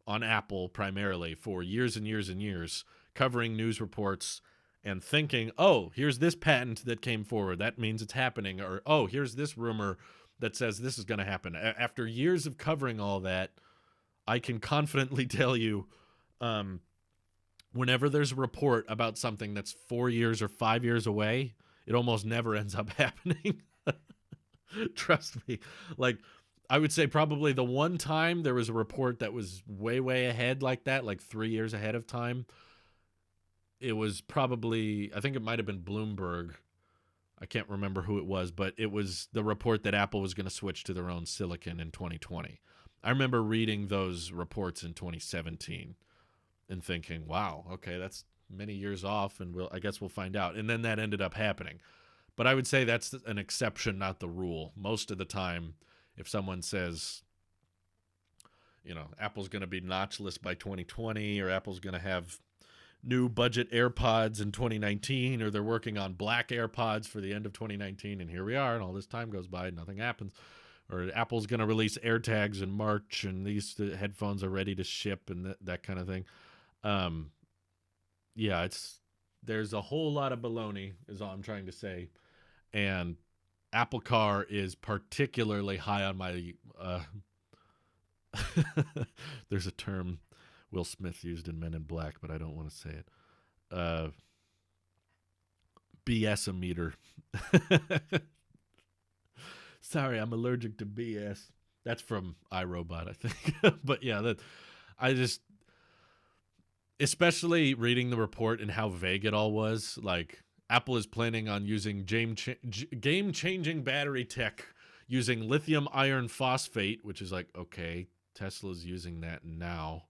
[SPEAKER 1] on Apple primarily for years and years and years, covering news reports and thinking, oh, here's this patent that came forward. That means it's happening. Or, oh, here's this rumor that says this is going to happen. After years of covering all that, I can confidently tell you, whenever there's a report about something that's 4 years or 5 years away, it almost never ends up happening. Trust me. Like, I would say probably the one time there was a report that was way, way ahead like that, like 3 years ahead of time. It was probably, I think it might have been Bloomberg. I can't remember who it was, but it was the report that Apple was going to switch to their own silicon in 2020. I remember reading those reports in 2017 and thinking, wow, okay, that's many years off, and I guess we'll find out. And then that ended up happening. But I would say that's an exception, not the rule. Most of the time, if someone says, you know, Apple's going to be notchless by 2020, or Apple's going to have new budget AirPods in 2019, or they're working on black AirPods for the end of 2019, and here we are, and all this time goes by and nothing happens. Or Apple's going to release AirTags in March, and these headphones are ready to ship, and that kind of thing. Yeah, there's a whole lot of baloney, is all I'm trying to say. And Apple Car is particularly high on my there's a term Will Smith used in Men in Black, but I don't want to say it. BS meter. Sorry, I'm allergic to BS. That's from iRobot, I think. But yeah, especially reading the report and how vague it all was. Like, Apple is planning on using game-changing battery tech using lithium iron phosphate, which is like, okay, Tesla's using that now.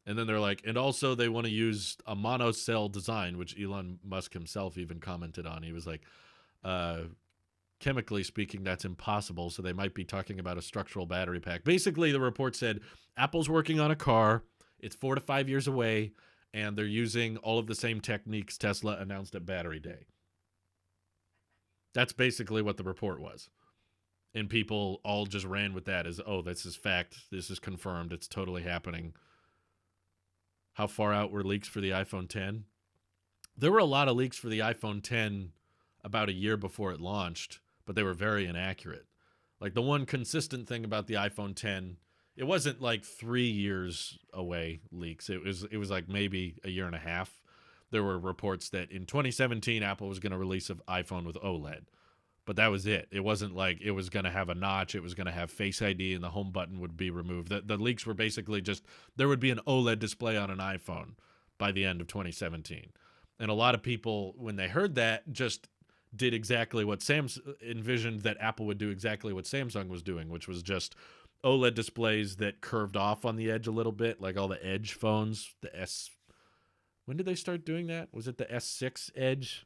[SPEAKER 1] And then they're like, and also they want to use a monocell design, which Elon Musk himself even commented on. He was like, chemically speaking, that's impossible. So they might be talking about a structural battery pack. Basically, the report said Apple's working on a car. It's 4 to 5 years away, and they're using all of the same techniques Tesla announced at Battery Day. That's basically what the report was. And people all just ran with that as, oh, this is fact. This is confirmed. It's totally happening. How far out were leaks for the iPhone 10? There were a lot of leaks for the iPhone 10 about a year before it launched, but they were very inaccurate. Like, the one consistent thing about the iPhone 10, it wasn't like 3 years away leaks. It was like maybe a year and a half. There were reports that in 2017, Apple was going to release an iPhone with OLED. But that was it. It wasn't like it was going to have a notch. It was going to have Face ID and the home button would be removed. The leaks were basically just there would be an OLED display on an iPhone by the end of 2017. And a lot of people, when they heard that, just did exactly what envisioned that Apple would do exactly what Samsung was doing, which was just OLED displays that curved off on the edge a little bit, like all the Edge phones. When did they start doing that? Was it the S6 Edge?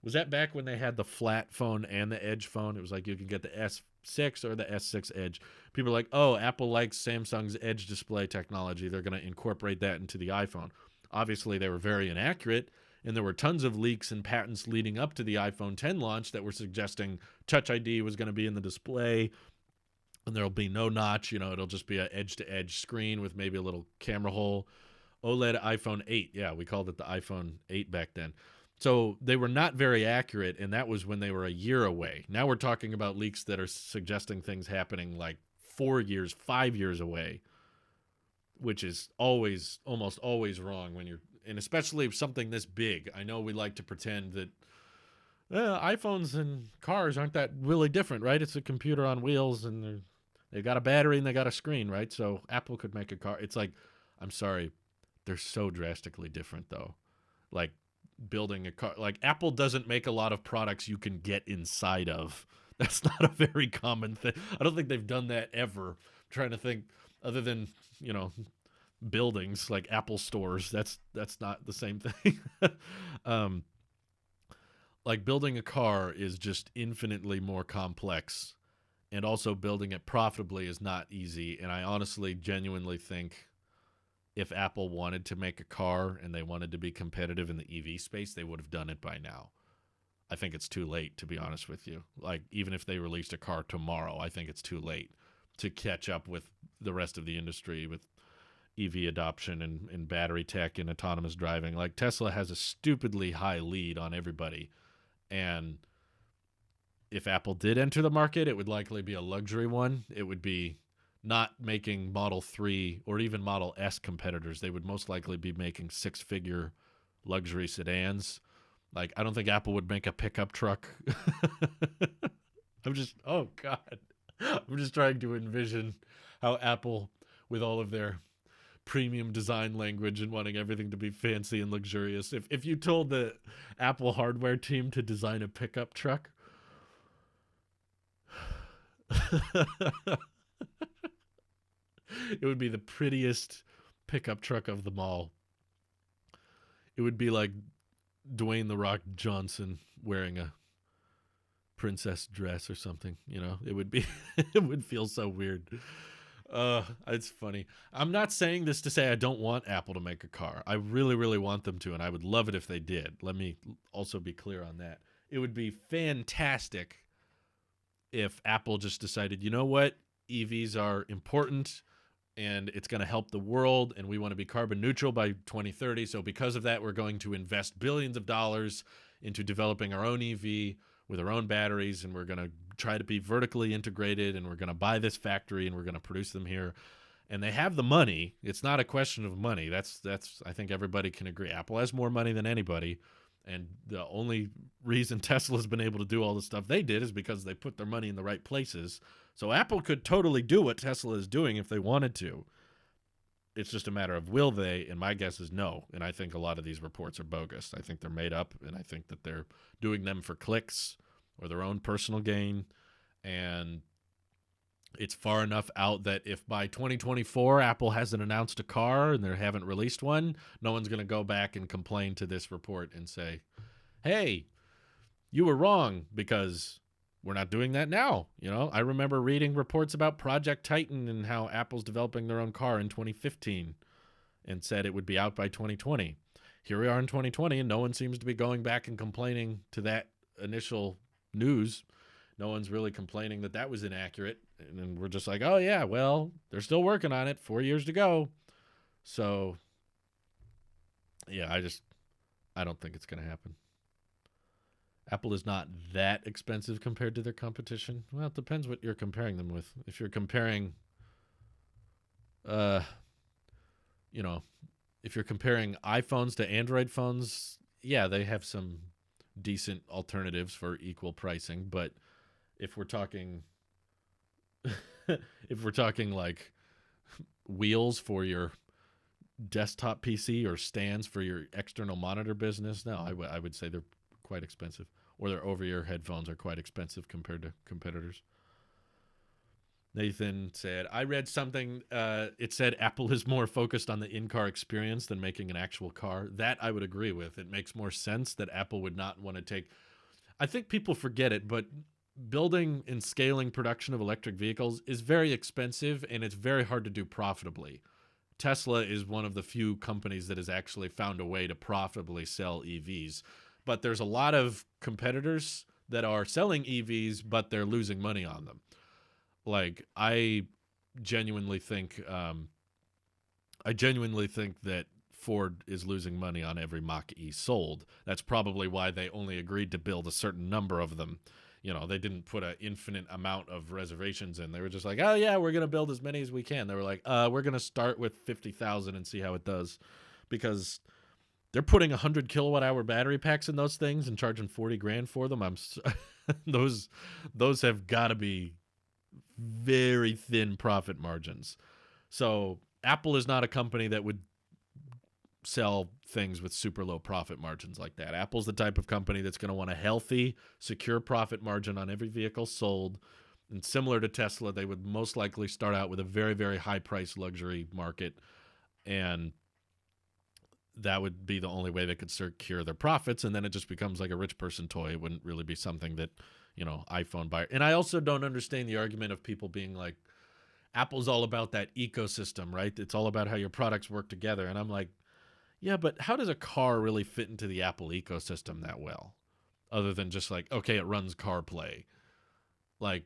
[SPEAKER 1] Was that back when they had the flat phone and the Edge phone? It was like you could get the S6 or the S6 Edge. People are like, oh, Apple likes Samsung's Edge display technology. They're going to incorporate that into the iPhone. Obviously, they were very inaccurate, and there were tons of leaks and patents leading up to the iPhone 10 launch that were suggesting Touch ID was going to be in the display, and there'll be no notch. It'll just be an edge-to-edge screen with maybe a little camera hole. OLED iPhone 8. Yeah, we called it the iPhone 8 back then. So they were not very accurate, and that was when they were a year away. Now we're talking about leaks that are suggesting things happening like 4 years, 5 years away, which is almost always wrong and especially something this big. I know we like to pretend that iPhones and cars aren't that really different, right? It's a computer on wheels, and they got a battery and they got a screen, right? So Apple could make a car. It's like, I'm sorry, they're so drastically different, though. Like, building a car, like, Apple doesn't make a lot of products you can get inside of. That's not a very common thing. I don't think they've done that ever. I'm trying to think, other than buildings like Apple stores. That's not the same thing. Like, building a car is just infinitely more complex, and also building it profitably is not easy. And I honestly genuinely think if Apple wanted to make a car and they wanted to be competitive in the EV space, they would have done it by now. I think it's too late, to be honest with you. Like, even if they released a car tomorrow, I think it's too late to catch up with the rest of the industry with EV adoption and battery tech and autonomous driving. Like, Tesla has a stupidly high lead on everybody. And if Apple did enter the market, it would likely be a luxury one. It would be not making Model 3 or even Model S competitors. They would most likely be making six-figure luxury sedans. Like, I don't think Apple would make a pickup truck. I'm just trying to envision how Apple, with all of their premium design language and wanting everything to be fancy and luxurious, if you told the Apple hardware team to design a pickup truck, it would be the prettiest pickup truck of them all. It would be like Dwayne "The Rock" Johnson wearing a princess dress or something. It would be, it would feel so weird. It's funny. I'm not saying this to say I don't want Apple to make a car. I really, really want them to, and I would love it if they did. Let me also be clear on that. It would be fantastic if Apple just decided, you know what, EVs are important, and it's going to help the world, and we want to be carbon neutral by 2030. So because of that, we're going to invest billions of dollars into developing our own EV with our own batteries, and we're going to try to be vertically integrated, and we're going to buy this factory, and we're going to produce them here. And they have the money. It's not a question of money. That's I think everybody can agree. Apple has more money than anybody, and the only reason Tesla's been able to do all the stuff they did is because they put their money in the right places. So Apple could totally do what Tesla is doing if they wanted to. It's just a matter of will they, and my guess is no. And I think a lot of these reports are bogus. I think they're made up, and I think that they're doing them for clicks or their own personal gain. And it's far enough out that if by 2024 Apple hasn't announced a car and they haven't released one, no one's going to go back and complain to this report and say, hey, you were wrong, because we're not doing that now. I remember reading reports about Project Titan and how Apple's developing their own car in 2015 and said it would be out by 2020. Here we are in 2020, and no one seems to be going back and complaining to that initial news. No one's really complaining that was inaccurate. And then we're just like, oh, yeah, well, they're still working on it. 4 years to go. So, yeah, I don't think it's going to happen. Apple is not that expensive compared to their competition. Well, it depends what you're comparing them with. If you're comparing, if you're comparing iPhones to Android phones, yeah, they have some decent alternatives for equal pricing. But if we're talking, like wheels for your desktop PC or stands for your external monitor business, no, I would say they're quite expensive, or their over-ear headphones are quite expensive compared to competitors. Nathan said, I read something, it said Apple is more focused on the in-car experience than making an actual car. That I would agree with. It makes more sense that Apple would not want to take... I think people forget it, but building and scaling production of electric vehicles is very expensive, and it's very hard to do profitably. Tesla is one of the few companies that has actually found a way to profitably sell EVs. But there's a lot of competitors that are selling EVs, but they're losing money on them. Like, I genuinely think that Ford is losing money on every Mach-E sold. That's probably why they only agreed to build a certain number of them. They didn't put an infinite amount of reservations in. They were just like, oh, yeah, we're going to build as many as we can. They were like, we're going to start with 50,000 and see how it does. Because they're putting 100 kilowatt hour battery packs in those things and charging $40,000 for them. Those have got to be very thin profit margins. So Apple is not a company that would sell things with super low profit margins like that. Apple's the type of company that's going to want a healthy, secure profit margin on every vehicle sold. And similar to Tesla, they would most likely start out with a very, very high price luxury market. And that would be the only way they could secure their profits. And then it just becomes like a rich person toy. It wouldn't really be something that, iPhone buyer. And I also don't understand the argument of people being like, Apple's all about that ecosystem, right? It's all about how your products work together. And I'm like, yeah, but how does a car really fit into the Apple ecosystem that well? Other than just like, okay, it runs CarPlay. Like,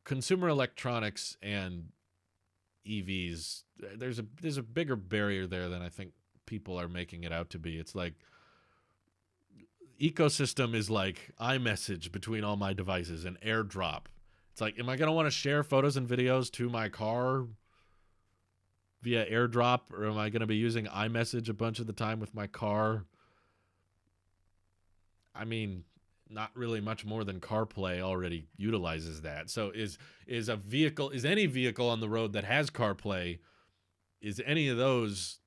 [SPEAKER 1] consumer electronics and EVs, there's a bigger barrier there than I think people are making it out to be. It's like, ecosystem is like iMessage between all my devices and AirDrop. It's like, am I going to want to share photos and videos to my car via AirDrop, or am I going to be using iMessage a bunch of the time with my car? I mean, not really much more than CarPlay already utilizes that. So is any vehicle on the road that has CarPlay, is any of those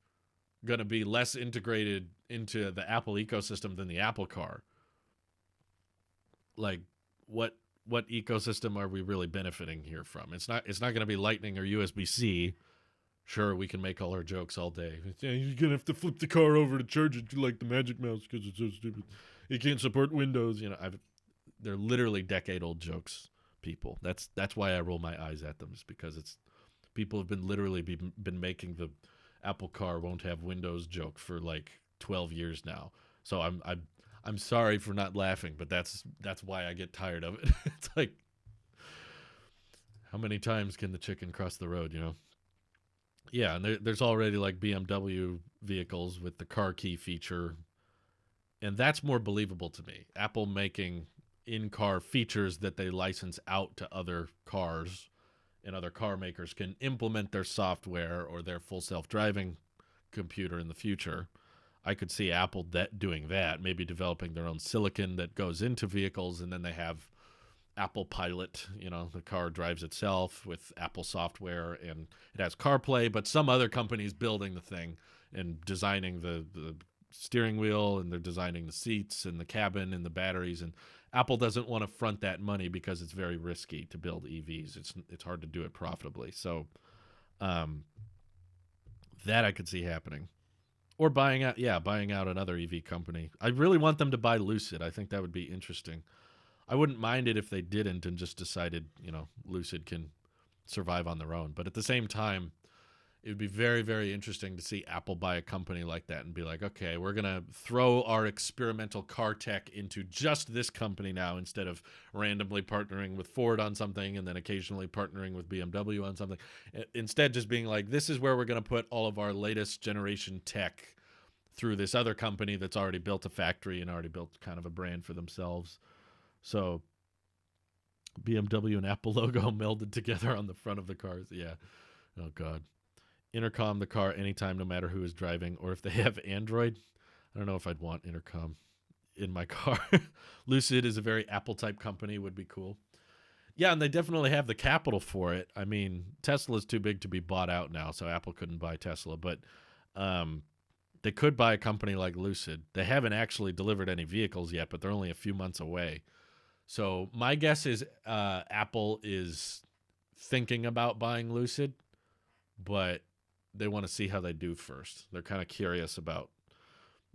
[SPEAKER 1] going to be less integrated into the Apple ecosystem than the Apple Car? Like, what ecosystem are we really benefiting here from? It's not going to be Lightning or USB-C. Sure, we can make all our jokes all day. You're going to have to flip the car over to charge it like the Magic Mouse because it's so stupid. It can't support Windows. They're literally decade-old jokes, people. That's why I roll my eyes at them, is because people have been literally been making the Apple Car won't have Windows joke for like 12 years now. So I'm sorry for not laughing, but that's why I get tired of it. It's like, how many times can the chicken cross the road, Yeah, and there's already like BMW vehicles with the car key feature, and that's more believable to me. Apple making in-car features that they license out to other cars, and other car makers can implement their software or their full self-driving computer in the future. I could see Apple doing that, maybe developing their own silicon that goes into vehicles, and then they have Apple Pilot. The car drives itself with Apple software, and it has CarPlay, but some other company's building the thing and designing the steering wheel, and they're designing the seats and the cabin and the batteries, and Apple doesn't want to front that money because it's very risky to build EVs. It's hard to do it profitably. So that I could see happening. Or buying out another EV company. I really want them to buy Lucid. I think that would be interesting. I wouldn't mind it if they didn't and just decided, Lucid can survive on their own. But at the same time, it would be very, very interesting to see Apple buy a company like that and be like, okay, we're going to throw our experimental car tech into just this company now, instead of randomly partnering with Ford on something and then occasionally partnering with BMW on something. Instead, just being like, this is where we're going to put all of our latest generation tech through this other company that's already built a factory and already built kind of a brand for themselves. So BMW and Apple logo melded together on the front of the cars. Yeah. Oh, God. Intercom the car anytime, no matter who is driving, or if they have Android. I don't know if I'd want intercom in my car. Lucid is a very Apple-type company. Would be cool. Yeah, and they definitely have the capital for it. I mean, Tesla's too big to be bought out now, so Apple couldn't buy Tesla. But they could buy a company like Lucid. They haven't actually delivered any vehicles yet, but they're only a few months away. So my guess is Apple is thinking about buying Lucid, but they want to see how they do first. They're kind of curious about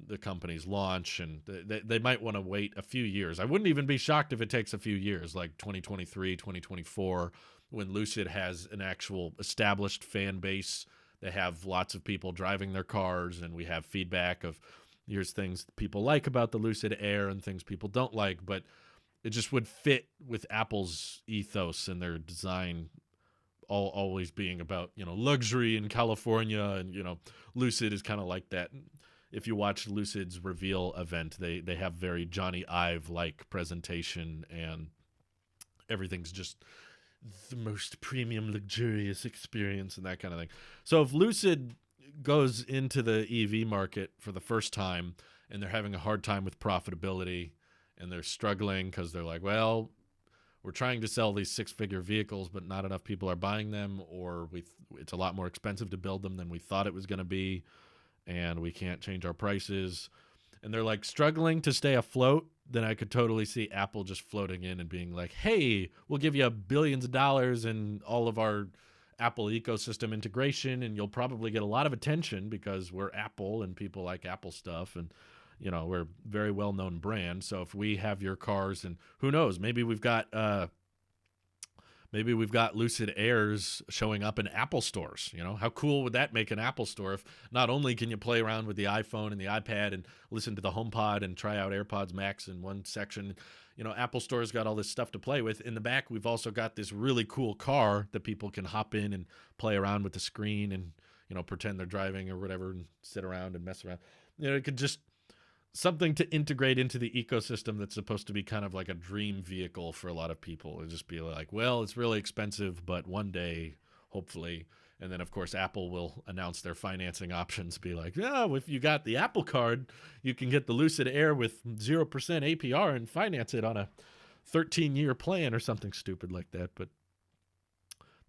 [SPEAKER 1] the company's launch, and they might want to wait a few years. I wouldn't even be shocked if it takes a few years, like 2023, 2024, when Lucid has an actual established fan base. They have lots of people driving their cars, and we have feedback of here's things people like about the Lucid Air and things people don't like, but it just would fit with Apple's ethos and their design always being about, luxury in California, and, Lucid is kind of like that. If you watch Lucid's reveal event, they have very Johnny Ive-like presentation, and everything's just the most premium, luxurious experience and that kind of thing. So if Lucid goes into the EV market for the first time and they're having a hard time with profitability and they're struggling because they're like, well, we're trying to sell these six-figure vehicles, but not enough people are buying them, or it's a lot more expensive to build them than we thought it was going to be, and we can't change our prices, and they're like struggling to stay afloat, then I could totally see Apple just floating in and being like, hey, we'll give you billions of dollars and all of our Apple ecosystem integration, and you'll probably get a lot of attention because we're Apple and people like Apple stuff, and we're a very well-known brand. So if we have your cars, and who knows, maybe we've got Lucid Airs showing up in Apple stores. How cool would that make an Apple store if not only can you play around with the iPhone and the iPad and listen to the HomePod and try out AirPods Max in one section. Apple Store's got all this stuff to play with. In the back, we've also got this really cool car that people can hop in and play around with the screen and, pretend they're driving or whatever and sit around and mess around. It could just something to integrate into the ecosystem that's supposed to be kind of like a dream vehicle for a lot of people. It'd just be like, well, it's really expensive, but one day, hopefully. And then, of course, Apple will announce their financing options, be like, oh, if you got the Apple card, you can get the Lucid Air with 0% APR and finance it on a 13-year plan or something stupid like that. But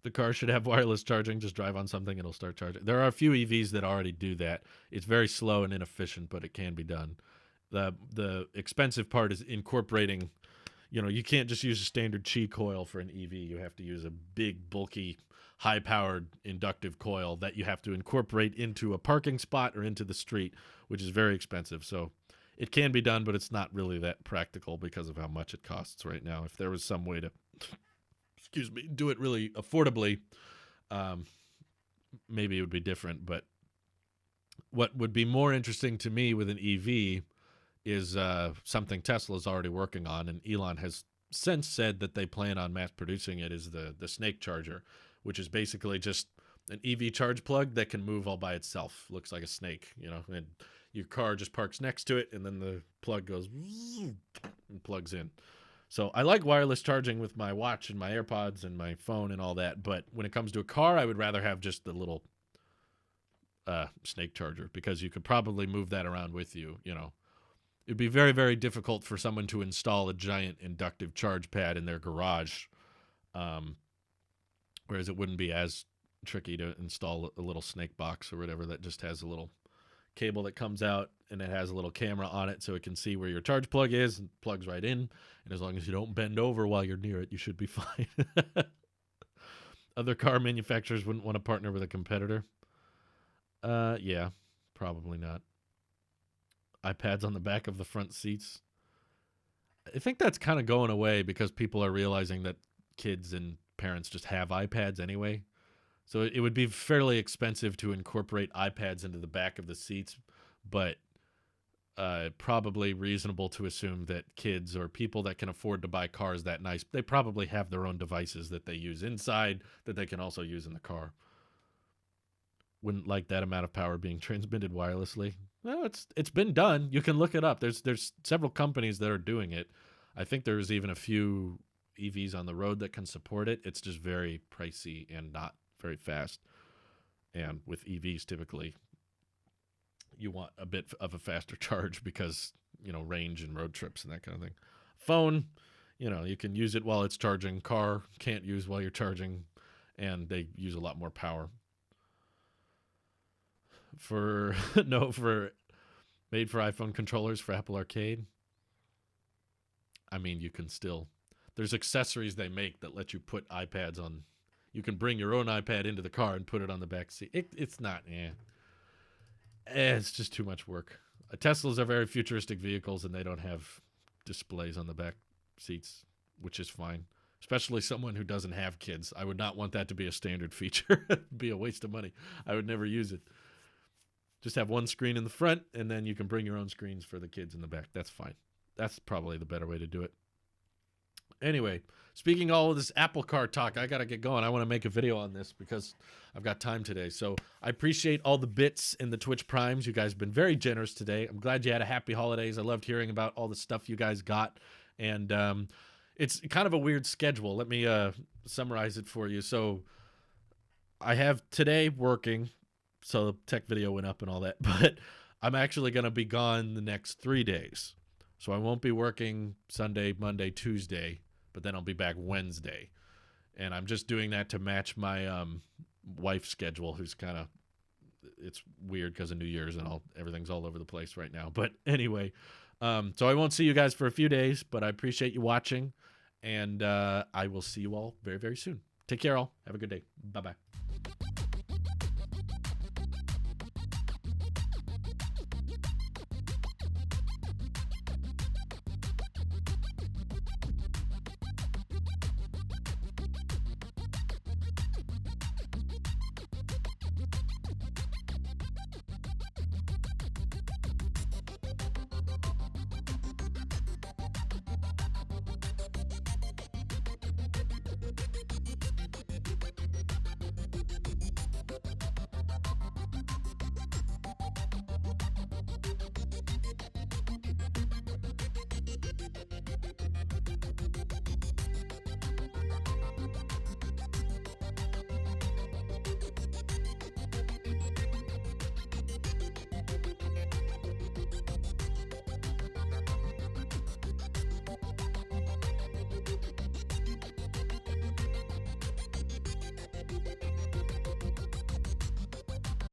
[SPEAKER 1] the car should have wireless charging. Just drive on something, it'll start charging. There are a few EVs that already do that. It's very slow and inefficient, but it can be done. The expensive part is incorporating, you can't just use a standard Qi coil for an EV. You have to use a big, bulky, high-powered inductive coil that you have to incorporate into a parking spot or into the street, which is very expensive. So it can be done, but it's not really that practical because of how much it costs right now. If there was some way to, do it really affordably, maybe it would be different. But what would be more interesting to me with an EV is something Tesla's already working on, and Elon has since said that they plan on mass producing it, is the snake charger, which is basically just an EV charge plug that can move all by itself. Looks like a snake, and your car just parks next to it, and then the plug goes and plugs in. So I like wireless charging with my watch and my AirPods and my phone and all that, but when it comes to a car, I would rather have just the little snake charger, because you could probably move that around with you, It'd be very, very difficult for someone to install a giant inductive charge pad in their garage, um, whereas it wouldn't be as tricky to install a little snake box or whatever that just has a little cable that comes out and it has a little camera on it so it can see where your charge plug is and plugs right in. And as long as you don't bend over while you're near it, you should be fine. Other car manufacturers wouldn't want to partner with a competitor. Yeah, probably not. iPads on the back of the front seats. I think that's kind of going away because people are realizing that kids and parents just have iPads anyway. So it would be fairly expensive to incorporate iPads into the back of the seats, but probably reasonable to assume that kids or people that can afford to buy cars that nice, they probably have their own devices that they use inside that they can also use in the car. Wouldn't like that amount of power being transmitted wirelessly. Well, it's been done. You can look it up. There's several companies that are doing it. I think there's even a few EVs on the road that can support it. It's just very pricey and not very fast. And with EVs, typically, you want a bit of a faster charge because, range and road trips and that kind of thing. Phone, you can use it while it's charging. Car, can't use while you're charging, and they use a lot more power. For made for iPhone controllers for Apple Arcade. I mean, you can still, there's accessories they make that let you put iPads on. You can bring your own iPad into the car and put it on the back seat. It's not, it's just too much work. Teslas are very futuristic vehicles, and they don't have displays on the back seats, which is fine. Especially someone who doesn't have kids. I would not want that to be a standard feature. It'd be a waste of money. I would never use it. Just have one screen in the front, and then you can bring your own screens for the kids in the back. That's fine. That's probably the better way to do it. Anyway, speaking all of this Apple Car talk, I got to get going. I want to make a video on this because I've got time today. So I appreciate all the bits in the Twitch Primes. You guys have been very generous today. I'm glad you had a happy holidays. I loved hearing about all the stuff you guys got. And it's kind of a weird schedule. Let me summarize it for you. So I have today working. So the tech video went up and all that. But I'm actually going to be gone the next 3 days. So I won't be working Sunday, Monday, Tuesday. But then I'll be back Wednesday. And I'm just doing that to match my wife's schedule, who's kind of, it's weird because of New Year's and everything's all over the place right now. But anyway, so I won't see you guys for a few days, but I appreciate you watching. And I will see you all very, very soon. Take care, all. Have a good day. Bye-bye.